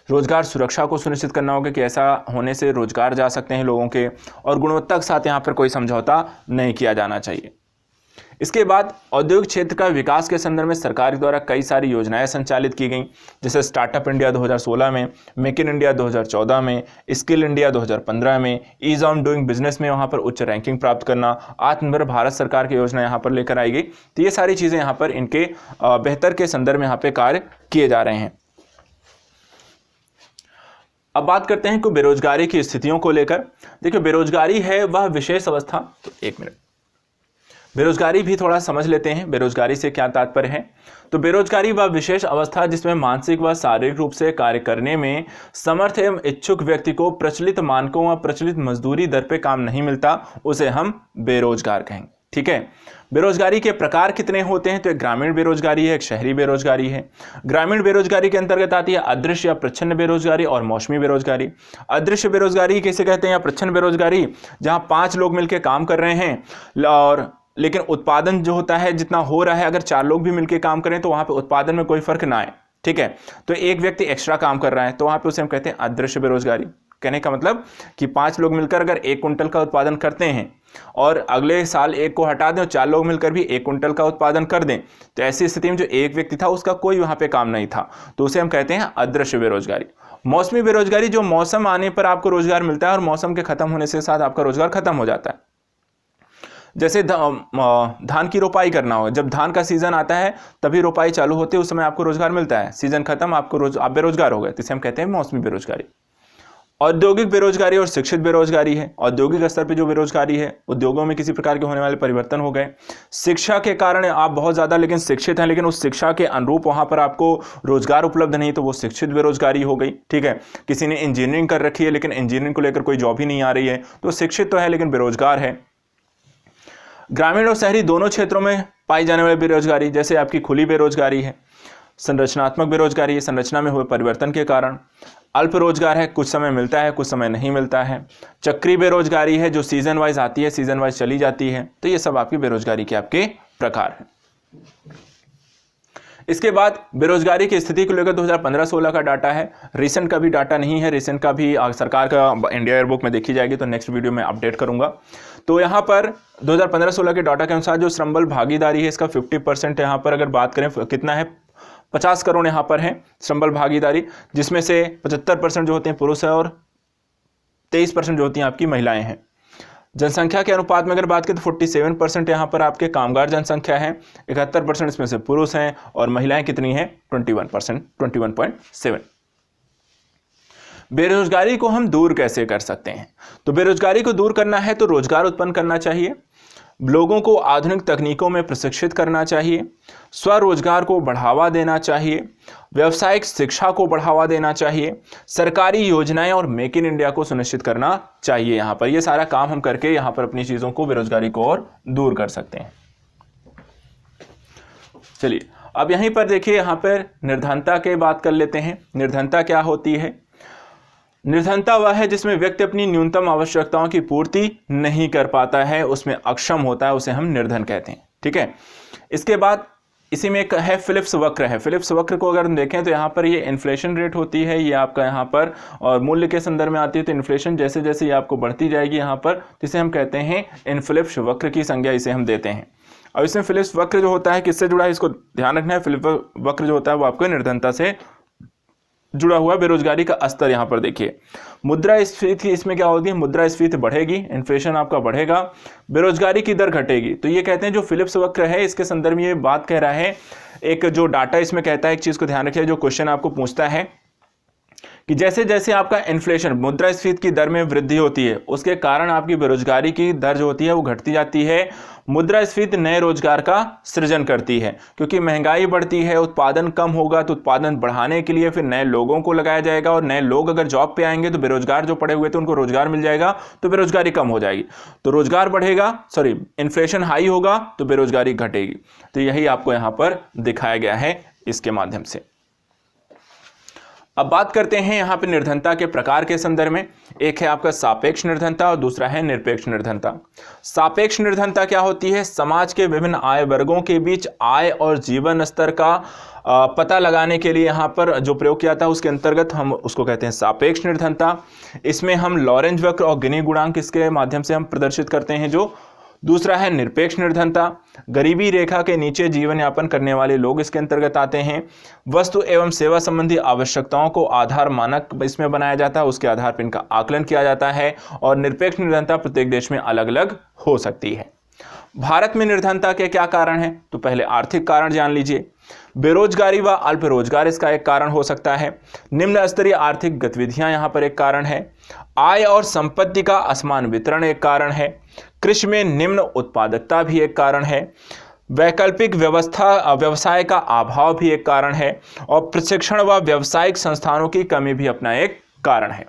रोजगार सुरक्षा को सुनिश्चित करना होगा कि ऐसा होने से रोजगार जा सकते हैं लोगों के, और गुणवत्ता के साथ यहाँ पर कोई समझौता नहीं किया जाना चाहिए। इसके बाद औद्योगिक क्षेत्र का विकास के संदर्भ में सरकार द्वारा कई सारी योजनाएं संचालित की गई, जैसे स्टार्टअप इंडिया 2016 में, मेक इन इंडिया 2014 में, स्किल इंडिया 2015 में, ईज ऑन डूइंग बिजनेस में वहां पर उच्च रैंकिंग प्राप्त करना, आत्मनिर्भर भारत सरकार की योजना यहाँ पर लेकर आई गई। तो ये सारी चीजें यहाँ पर इनके बेहतर के संदर्भ में यहाँ पे कार्य किए जा रहे हैं। अब बात करते हैं कि बेरोजगारी की स्थितियों को लेकर। देखिए, बेरोजगारी है वह विशेष अवस्था, तो एक मिनट, बेरोजगारी भी थोड़ा समझ लेते हैं। बेरोजगारी से क्या तात्पर्य है? तो बेरोजगारी वह विशेष अवस्था जिसमें मानसिक व शारीरिक रूप से कार्य करने में समर्थ एवं इच्छुक व्यक्ति को प्रचलित मानकों व प्रचलित मजदूरी दर पे काम नहीं मिलता, उसे हम बेरोजगार कहेंगे। ठीक है। बेरोजगारी के प्रकार कितने होते हैं? तो एक ग्रामीण बेरोजगारी है, एक शहरी बेरोजगारी है। ग्रामीण बेरोजगारी के अंतर्गत आती है अदृश्य या प्रच्छन्न बेरोजगारी और मौसमी बेरोजगारी। अदृश्य बेरोजगारी कैसे कहते हैं या प्रच्छन्न बेरोजगारी? जहां 5 लोग मिलकर काम कर रहे हैं और लेकिन उत्पादन जो होता है जितना हो रहा है, अगर 4 लोग भी मिलकर काम करें तो वहां पे उत्पादन में कोई फर्क ना आए। ठीक है, तो एक व्यक्ति एक्स्ट्रा काम कर रहा है तो वहां पे उसे हम कहते हैं अदृश्य बेरोजगारी। कहने का मतलब कि 5 लोग मिलकर अगर 1 कुंटल का उत्पादन करते हैं और अगले साल 1 को हटा दें और 4 लोग मिलकर भी 1 कुंटल का उत्पादन कर दें, तो ऐसी स्थिति में जो एक व्यक्ति था उसका कोई वहां पे काम नहीं था, तो उसे हम कहते हैं अदृश्य बेरोजगारी। मौसमी बेरोजगारी, जो मौसम आने पर आपको रोजगार मिलता है और मौसम के खत्म होने के साथ आपका रोजगार खत्म हो जाता है। जैसे धान की रोपाई करना हो, जब धान का सीजन आता है तभी रोपाई चालू होती है, उस समय आपको रोजगार मिलता है, सीजन खत्म आप बेरोजगार हो गए, तो इसे हम कहते हैं मौसमी बेरोजगारी। औद्योगिक बेरोजगारी और शिक्षित बेरोजगारी है। औद्योगिक स्तर पे जो बेरोजगारी है, उद्योगों में किसी प्रकार के होने वाले परिवर्तन हो गए, शिक्षा के कारण आप बहुत ज़्यादा लेकिन शिक्षित हैं, लेकिन उस शिक्षा के अनुरूप वहाँ पर आपको रोजगार उपलब्ध नहीं, तो वो शिक्षित बेरोजगारी हो गई। ठीक है, किसी ने इंजीनियरिंग कर रखी है लेकिन इंजीनियरिंग को लेकर कोई जॉब ही नहीं आ रही है, तो शिक्षित तो है लेकिन बेरोजगार है। ग्रामीण और शहरी दोनों क्षेत्रों में पाई जाने वाली बेरोजगारी, जैसे आपकी खुली बेरोजगारी है, संरचनात्मक बेरोजगारी है, संरचना में हुए परिवर्तन के कारण, अल्प रोजगार है, कुछ समय मिलता है कुछ समय नहीं मिलता है, चक्री बेरोजगारी है जो सीजन वाइज आती है सीजन वाइज चली जाती है। तो ये सब आपकी बेरोजगारी के आपके प्रकार हैं। इसके बाद बेरोजगारी की स्थिति को लेकर 2015-16 का डाटा है, रिसेंट का भी डाटा नहीं है, रिसेंट का भी सरकार का इंडिया ईयरबुक में देखी जाएगी, तो नेक्स्ट वीडियो में अपडेट करूंगा। तो यहाँ पर 2015-16 के डाटा के अनुसार जो श्रम बल भागीदारी है इसका 50% यहाँ पर अगर बात करें कितना है, 50 करोड़ यहाँ पर है श्रम बल भागीदारी, जिसमें से 75% जो होते हैं पुरुष है और 23% जो होती हैं आपकी महिलाएं हैं। जनसंख्या के अनुपात में अगर बात करें तो 47% यहाँ पर आपके कामगार जनसंख्या है, 71% इसमें से पुरुष हैं और महिलाएं कितनी हैं 21%, 21.7। बेरोजगारी को हम दूर कैसे कर सकते हैं? तो बेरोजगारी को दूर करना है तो रोजगार उत्पन्न करना चाहिए, लोगों को आधुनिक तकनीकों में प्रशिक्षित करना चाहिए, स्वरोजगार को बढ़ावा देना चाहिए, व्यावसायिक शिक्षा को बढ़ावा देना चाहिए, सरकारी योजनाएं और मेक इन इंडिया को सुनिश्चित करना चाहिए। यहाँ पर ये सारा काम हम करके यहाँ पर अपनी चीज़ों को, बेरोजगारी को और दूर कर सकते हैं। चलिए अब यहीं पर देखिए, यहाँ पर निर्धनता की बात कर लेते हैं। निर्धनता क्या होती है? निर्धनता वह है जिसमें व्यक्ति अपनी न्यूनतम आवश्यकताओं की पूर्ति नहीं कर पाता है, उसमें अक्षम होता है, उसे हम निर्धन कहते हैं। ठीक है। इसके बाद इसी में एक है फिलिप्स वक्र है। फिलिप्स वक्र को अगर हम देखें तो यहाँ पर ये इन्फ्लेशन रेट होती है, ये आपका यहाँ पर और मूल्य के संदर्भ में आती है। तो इन्फ्लेशन जैसे जैसे ये आपको बढ़ती जाएगी यहाँ पर, जिसे हम कहते हैं इन फिलिप्स वक्र की संज्ञा इसे हम देते हैं। और इसमें फिलिप्स वक्र जो होता है किससे जुड़ा है, इसको ध्यान रखना है। फिलिप्स वक्र जो होता है वो आपको निर्धनता से जुड़ा हुआ। बेरोजगारी का स्तर यहाँ पर देखिए, मुद्रास्फीति इसमें क्या होती है, मुद्रास्फीति बढ़ेगी, इन्फ्लेशन आपका बढ़ेगा, बेरोजगारी की दर घटेगी। तो ये कहते हैं जो फिलिप्स वक्र है इसके संदर्भ में ये बात कह रहा है। एक जो डाटा इसमें कहता है, एक चीज को ध्यान रखिए, जो क्वेश्चन आपको पूछता है कि जैसे जैसे आपका इन्फ्लेशन मुद्रास्फीति की दर में वृद्धि होती है उसके कारण आपकी बेरोजगारी की दर जो होती है वो घटती जाती है। मुद्रास्फीति नए रोजगार का सृजन करती है, क्योंकि महंगाई बढ़ती है, उत्पादन कम होगा, तो उत्पादन बढ़ाने के लिए फिर नए लोगों को लगाया जाएगा, और नए लोग अगर जॉब पे आएंगे तो बेरोजगार जो पड़े हुए थे उनको रोजगार मिल जाएगा, तो बेरोजगारी कम हो जाएगी। तो रोजगार बढ़ेगा, सॉरी इन्फ्लेशन हाई होगा तो बेरोजगारी घटेगी। तो यही आपको यहाँ पर दिखाया गया है इसके माध्यम से। अब बात करते हैं यहाँ पे निर्धनता के प्रकार के संदर्भ में। एक है आपका सापेक्ष निर्धनता और दूसरा है निरपेक्ष निर्धनता। सापेक्ष निर्धनता क्या होती है, समाज के विभिन्न आय वर्गों के बीच आय और जीवन स्तर का पता लगाने के लिए यहाँ पर जो प्रयोग किया था उसके अंतर्गत हम उसको कहते हैं सापेक्ष निर्धनता। इसमें हम लॉरेंज वक्र और गिनी गुणांक इसके माध्यम से हम प्रदर्शित करते हैं। जो दूसरा है निरपेक्ष निर्धनता, गरीबी रेखा के नीचे जीवन यापन करने वाले लोग इसके अंतर्गत आते हैं। वस्तु एवं सेवा संबंधी आवश्यकताओं को आधार मानक इसमें बनाया जाता है, उसके आधार पर इनका आकलन किया जाता है। और निरपेक्ष निर्धनता प्रत्येक देश में अलग अलग हो सकती है। भारत में निर्धनता के क्या कारण हैं, तो पहले आर्थिक कारण जान लीजिए। बेरोजगारी व अल्प रोजगार इसका एक कारण हो सकता है। निम्न स्तरीय आर्थिक गतिविधियां यहाँ पर एक कारण है। आय और संपत्ति का असमान वितरण एक कारण है। कृषि में निम्न उत्पादकता भी एक कारण है। वैकल्पिक व्यवसाय का अभाव भी एक कारण है। और प्रशिक्षण व व्यावसायिक संस्थानों की कमी भी अपना एक कारण है।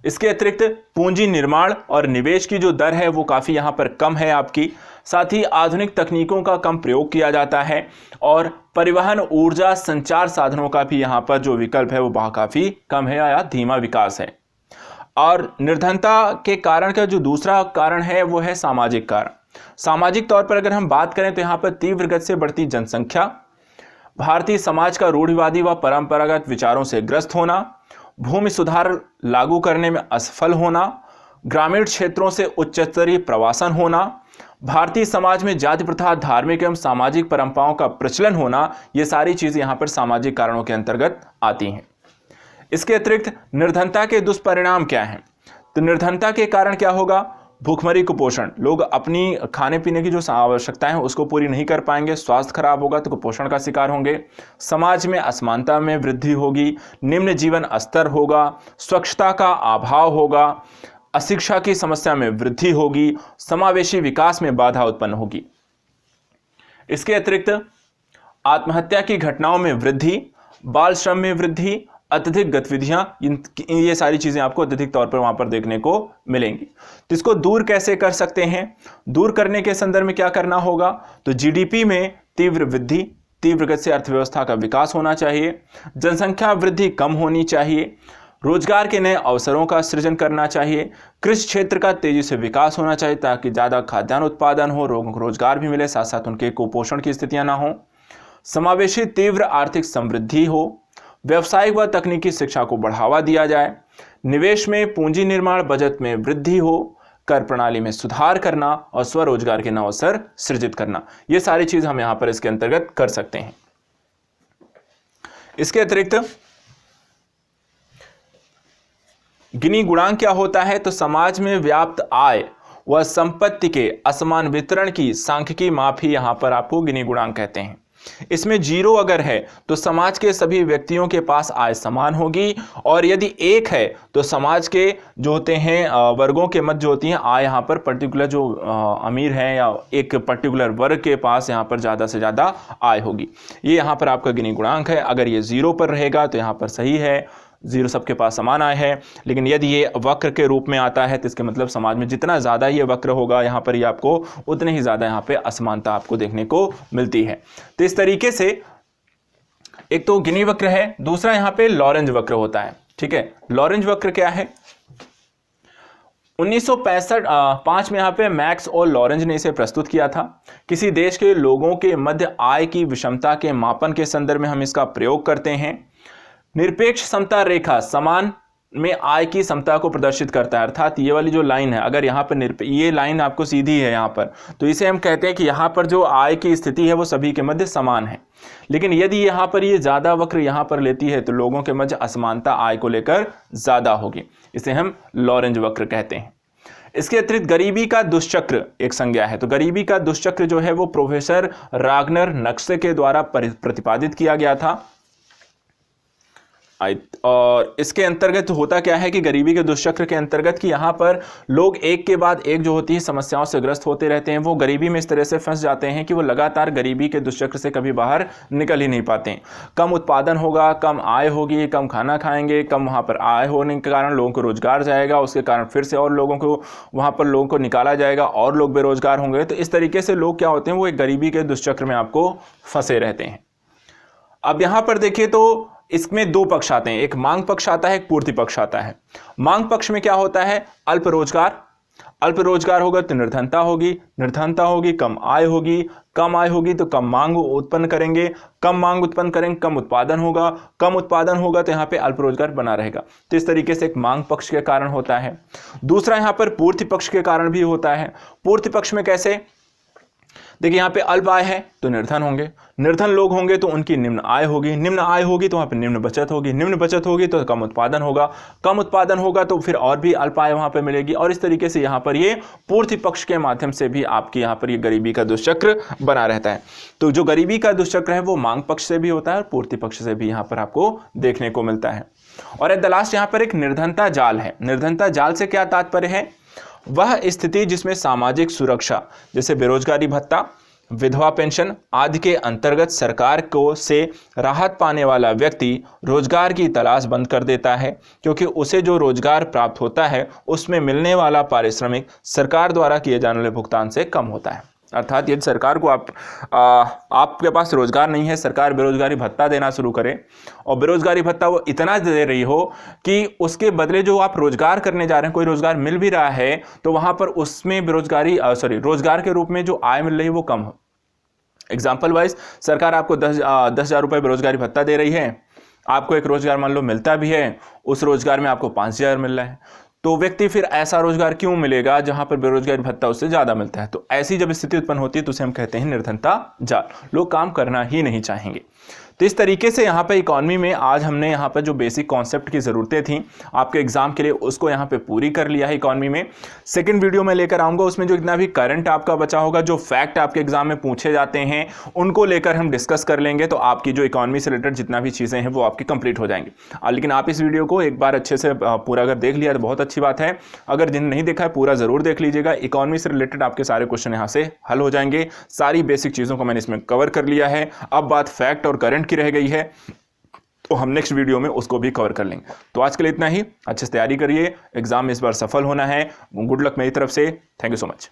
इसके अतिरिक्त पूंजी निर्माण और निवेश की जो दर है वो काफ़ी यहाँ पर कम है आपकी। साथ ही आधुनिक तकनीकों का कम प्रयोग किया जाता है और परिवहन, ऊर्जा, संचार साधनों का भी यहाँ पर जो विकल्प है वो काफ़ी कम है या धीमा विकास है। और निर्धनता के कारण का जो दूसरा कारण है वो है सामाजिक कारण। सामाजिक तौर पर अगर हम बात करें तो यहाँ पर तीव्र गति से बढ़ती जनसंख्या, भारतीय समाज का रूढ़िवादी व परंपरागत विचारों से ग्रस्त होना, भूमि सुधार लागू करने में असफल होना, ग्रामीण क्षेत्रों से उच्च स्तरीय प्रवासन होना, भारतीय समाज में जाति प्रथा, धार्मिक एवं सामाजिक परंपराओं का प्रचलन होना, ये सारी चीजें यहाँ पर सामाजिक कारणों के अंतर्गत आती हैं। इसके अतिरिक्त निर्धनता के दुष्परिणाम क्या हैं, तो निर्धनता के कारण क्या होगा, भूखमरी, कुपोषण। लोग अपनी खाने पीने की जो आवश्यकताएं हैं उसको पूरी नहीं कर पाएंगे, स्वास्थ्य खराब होगा तो कुपोषण का शिकार होंगे। समाज में असमानता में वृद्धि होगी, निम्न जीवन स्तर होगा, स्वच्छता का अभाव होगा, अशिक्षा की समस्या में वृद्धि होगी, समावेशी विकास में बाधा उत्पन्न होगी। इसके अतिरिक्त आत्महत्या की घटनाओं में वृद्धि, बाल श्रम में वृद्धि, अत्यधिक गतिविधियां, ये सारी चीजें आपको अत्यधिक तौर पर वहां पर देखने को मिलेंगी। तो इसको दूर कैसे कर सकते हैं, दूर करने के संदर्भ में क्या करना होगा, तो जीडीपी में तीव्र वृद्धि, तीव्र गति से अर्थव्यवस्था का विकास होना चाहिए, जनसंख्या वृद्धि कम होनी चाहिए, रोजगार के नए अवसरों का सृजन करना चाहिए, कृषि क्षेत्र का तेजी से विकास होना चाहिए ताकि ज़्यादा खाद्यान्न उत्पादन हो, लोगों को रोजगार भी मिले, साथ साथ उनके कुपोषण की स्थितियां ना हो, समावेशी तीव्र आर्थिक समृद्धि हो, व्यवसायिक व तकनीकी शिक्षा को बढ़ावा दिया जाए, निवेश में पूंजी निर्माण, बजट में वृद्धि हो, कर प्रणाली में सुधार करना और स्वरोजगार के नए अवसर सृजित करना, ये सारी चीज हम यहां पर इसके अंतर्गत कर सकते हैं। इसके अतिरिक्त गिनी गुणांक क्या होता है, तो समाज में व्याप्त आय व संपत्ति के असमान वितरण की सांख्यिकी माप ही यहां पर आपको गिनी गुणांक कहते हैं। इसमें 0 अगर है तो समाज के सभी व्यक्तियों के पास आय समान होगी, और यदि 1 है तो समाज के जो होते हैं वर्गों के मध्य जो होती हैं आय, यहाँ पर पर्टिकुलर जो अमीर हैं या एक पर्टिकुलर वर्ग के पास यहाँ पर ज़्यादा से ज़्यादा आय होगी। ये यहाँ पर आपका गिनी गुणांक है। अगर ये 0 पर रहेगा तो यहाँ पर सही है, 0 सबके पास समान आय है। लेकिन यदि ये वक्र के रूप में आता है तो इसके मतलब समाज में जितना ज़्यादा ये वक्र होगा यहाँ पर, ये आपको उतने ही ज़्यादा यहाँ पे असमानता आपको देखने को मिलती है। तो इस तरीके से एक तो गिनी वक्र है, दूसरा यहाँ पे लॉरेंज वक्र होता है। ठीक है, लॉरेंज वक्र क्या है, 1965 में यहाँ पे मैक्स और लॉरेंज ने इसे प्रस्तुत किया था। किसी देश के लोगों के मध्य आय की विषमता के मापन के संदर्भ में हम इसका प्रयोग करते हैं। निरपेक्ष समता रेखा समान में आय की समता को प्रदर्शित करता है, अर्थात ये वाली जो लाइन है, अगर यहाँ पर ये लाइन आपको सीधी है यहाँ पर, तो इसे हम कहते हैं कि यहाँ पर जो आय की स्थिति है वो सभी के मध्य समान है। लेकिन यदि यहाँ पर ये ज्यादा वक्र यहाँ पर लेती है तो लोगों के मध्य असमानता आय को लेकर ज्यादा होगी, इसे हम लॉरेंज वक्र कहते हैं। इसके अतिरिक्त गरीबी का दुष्चक्र एक संज्ञा है। तो गरीबी का दुष्चक्र जो है वो प्रोफेसर रागनर नक्शे के द्वारा प्रतिपादित किया गया था। और इसके अंतर्गत होता क्या है कि गरीबी के दुष्चक्र के अंतर्गत कि यहाँ पर लोग एक के बाद एक जो होती है समस्याओं से ग्रस्त होते रहते हैं। वो गरीबी में इस तरह से फंस जाते हैं कि वो लगातार गरीबी के दुष्चक्र से कभी बाहर निकल ही नहीं पाते हैं। कम उत्पादन होगा, कम आय होगी, कम खाना खाएंगे, कम वहाँ पर आय होने के कारण लोगों को रोजगार जाएगा, उसके कारण फिर से और लोगों को वहाँ पर लोगों को निकाला जाएगा और लोग बेरोजगार होंगे। तो इस तरीके से लोग क्या होते हैं, वो एक गरीबी के दुष्चक्र में आपको फंसे रहते हैं। अब यहाँ पर देखिए तो इसमें दो पक्ष आते हैं, एक मांग पक्ष आता है, एक पूर्ति पक्ष आता है। मांग पक्ष में क्या होता है, अल्प रोजगार, अल्प रोजगार होगा तो निर्धनता होगी, निर्धनता होगी कम आय होगी, कम आय होगी तो कम मांग उत्पन्न करेंगे, कम मांग उत्पन्न करेंगे कम उत्पादन होगा, कम उत्पादन होगा तो यहाँ पे अल्प रोजगार बना रहेगा। तो इस तरीके से एक मांग पक्ष के कारण होता है। दूसरा यहाँ पर पूर्ति पक्ष के कारण भी होता है। पूर्ति पक्ष में कैसे, देखिए यहाँ पे अल्प आय है तो निर्धन होंगे, निर्धन लोग होंगे तो उनकी निम्न आय होगी, निम्न आय होगी तो वहाँ पे निम्न बचत होगी, निम्न बचत होगी तो कम उत्पादन होगा, कम उत्पादन होगा तो फिर और भी अल्प आय वहाँ पे मिलेगी। और इस तरीके से यहाँ पर ये पूर्ति पक्ष के माध्यम से भी आपकी यहाँ पर ये गरीबी का दुष्चक्र बना रहता है। तो जो गरीबी का दुष्चक्र है वो मांग पक्ष से भी होता है और पूर्ति पक्ष से भी यहाँ पर आपको देखने को मिलता है। और एट द लास्ट यहाँ पर एक निर्धनता जाल है। निर्धनता जाल से क्या तात्पर्य है, वह स्थिति जिसमें सामाजिक सुरक्षा जैसे बेरोजगारी भत्ता, विधवा पेंशन आदि के अंतर्गत सरकार को से राहत पाने वाला व्यक्ति रोजगार की तलाश बंद कर देता है, क्योंकि उसे जो रोजगार प्राप्त होता है उसमें मिलने वाला पारिश्रमिक सरकार द्वारा किए जाने वाले भुगतान से कम होता है। अर्थात यदि सरकार को आपके पास रोजगार नहीं है, सरकार बेरोजगारी भत्ता देना शुरू करे और बेरोजगारी भत्ता वो इतना दे रही हो कि उसके बदले जो आप रोजगार करने जा रहे हैं, कोई रोजगार मिल भी रहा है तो वहां पर उसमें रोजगार के रूप में जो आय मिल रही है वो कम हो। एग्जाम्पल वाइज सरकार आपको 10,000 रुपये बेरोजगारी भत्ता दे रही है, आपको एक रोजगार मान लो मिलता भी है, उस रोजगार में आपको 5,000 मिल रहा है, तो व्यक्ति फिर ऐसा रोजगार क्यों मिलेगा जहां पर बेरोजगारी भत्ता उससे ज्यादा मिलता है। तो ऐसी जब स्थिति उत्पन्न होती है तो उसे हम कहते हैं निर्धनता जाल, लोग काम करना ही नहीं चाहेंगे। तो इस तरीके से यहाँ पे इकोनॉमी में आज हमने यहाँ पर जो बेसिक कॉन्सेप्ट की ज़रूरतें थी आपके एग्जाम के लिए उसको यहाँ पे पूरी कर लिया है इकोनॉमी में। सेकंड वीडियो में लेकर आऊँगा, उसमें जो इतना भी करंट आपका बचा होगा, जो फैक्ट आपके एग्जाम में पूछे जाते हैं उनको लेकर हम डिस्कस कर लेंगे। तो आपकी जो इकोनॉमी से रिलेटेड जितना भी चीज़ें हैं वो आपकी कंप्लीट हो जाएंगी। लेकिन आप इस वीडियो को एक बार अच्छे से पूरा अगर देख लिया तो बहुत अच्छी बात है, अगर जिन नहीं देखा है पूरा ज़रूर देख लीजिएगा। इकोनॉमी से रिलेटेड आपके सारे क्वेश्चन यहाँ से हल हो जाएंगे। सारी बेसिक चीज़ों को मैंने इसमें कवर कर लिया है। अब बात फैक्ट और करंट की रह गई है, तो हम नेक्स्ट वीडियो में उसको भी कवर कर लेंगे। तो आज के लिए इतना ही, अच्छे से तैयारी करिए, एग्जाम में इस बार सफल होना है। गुड लक मेरी तरफ से, थैंक यू सो मच।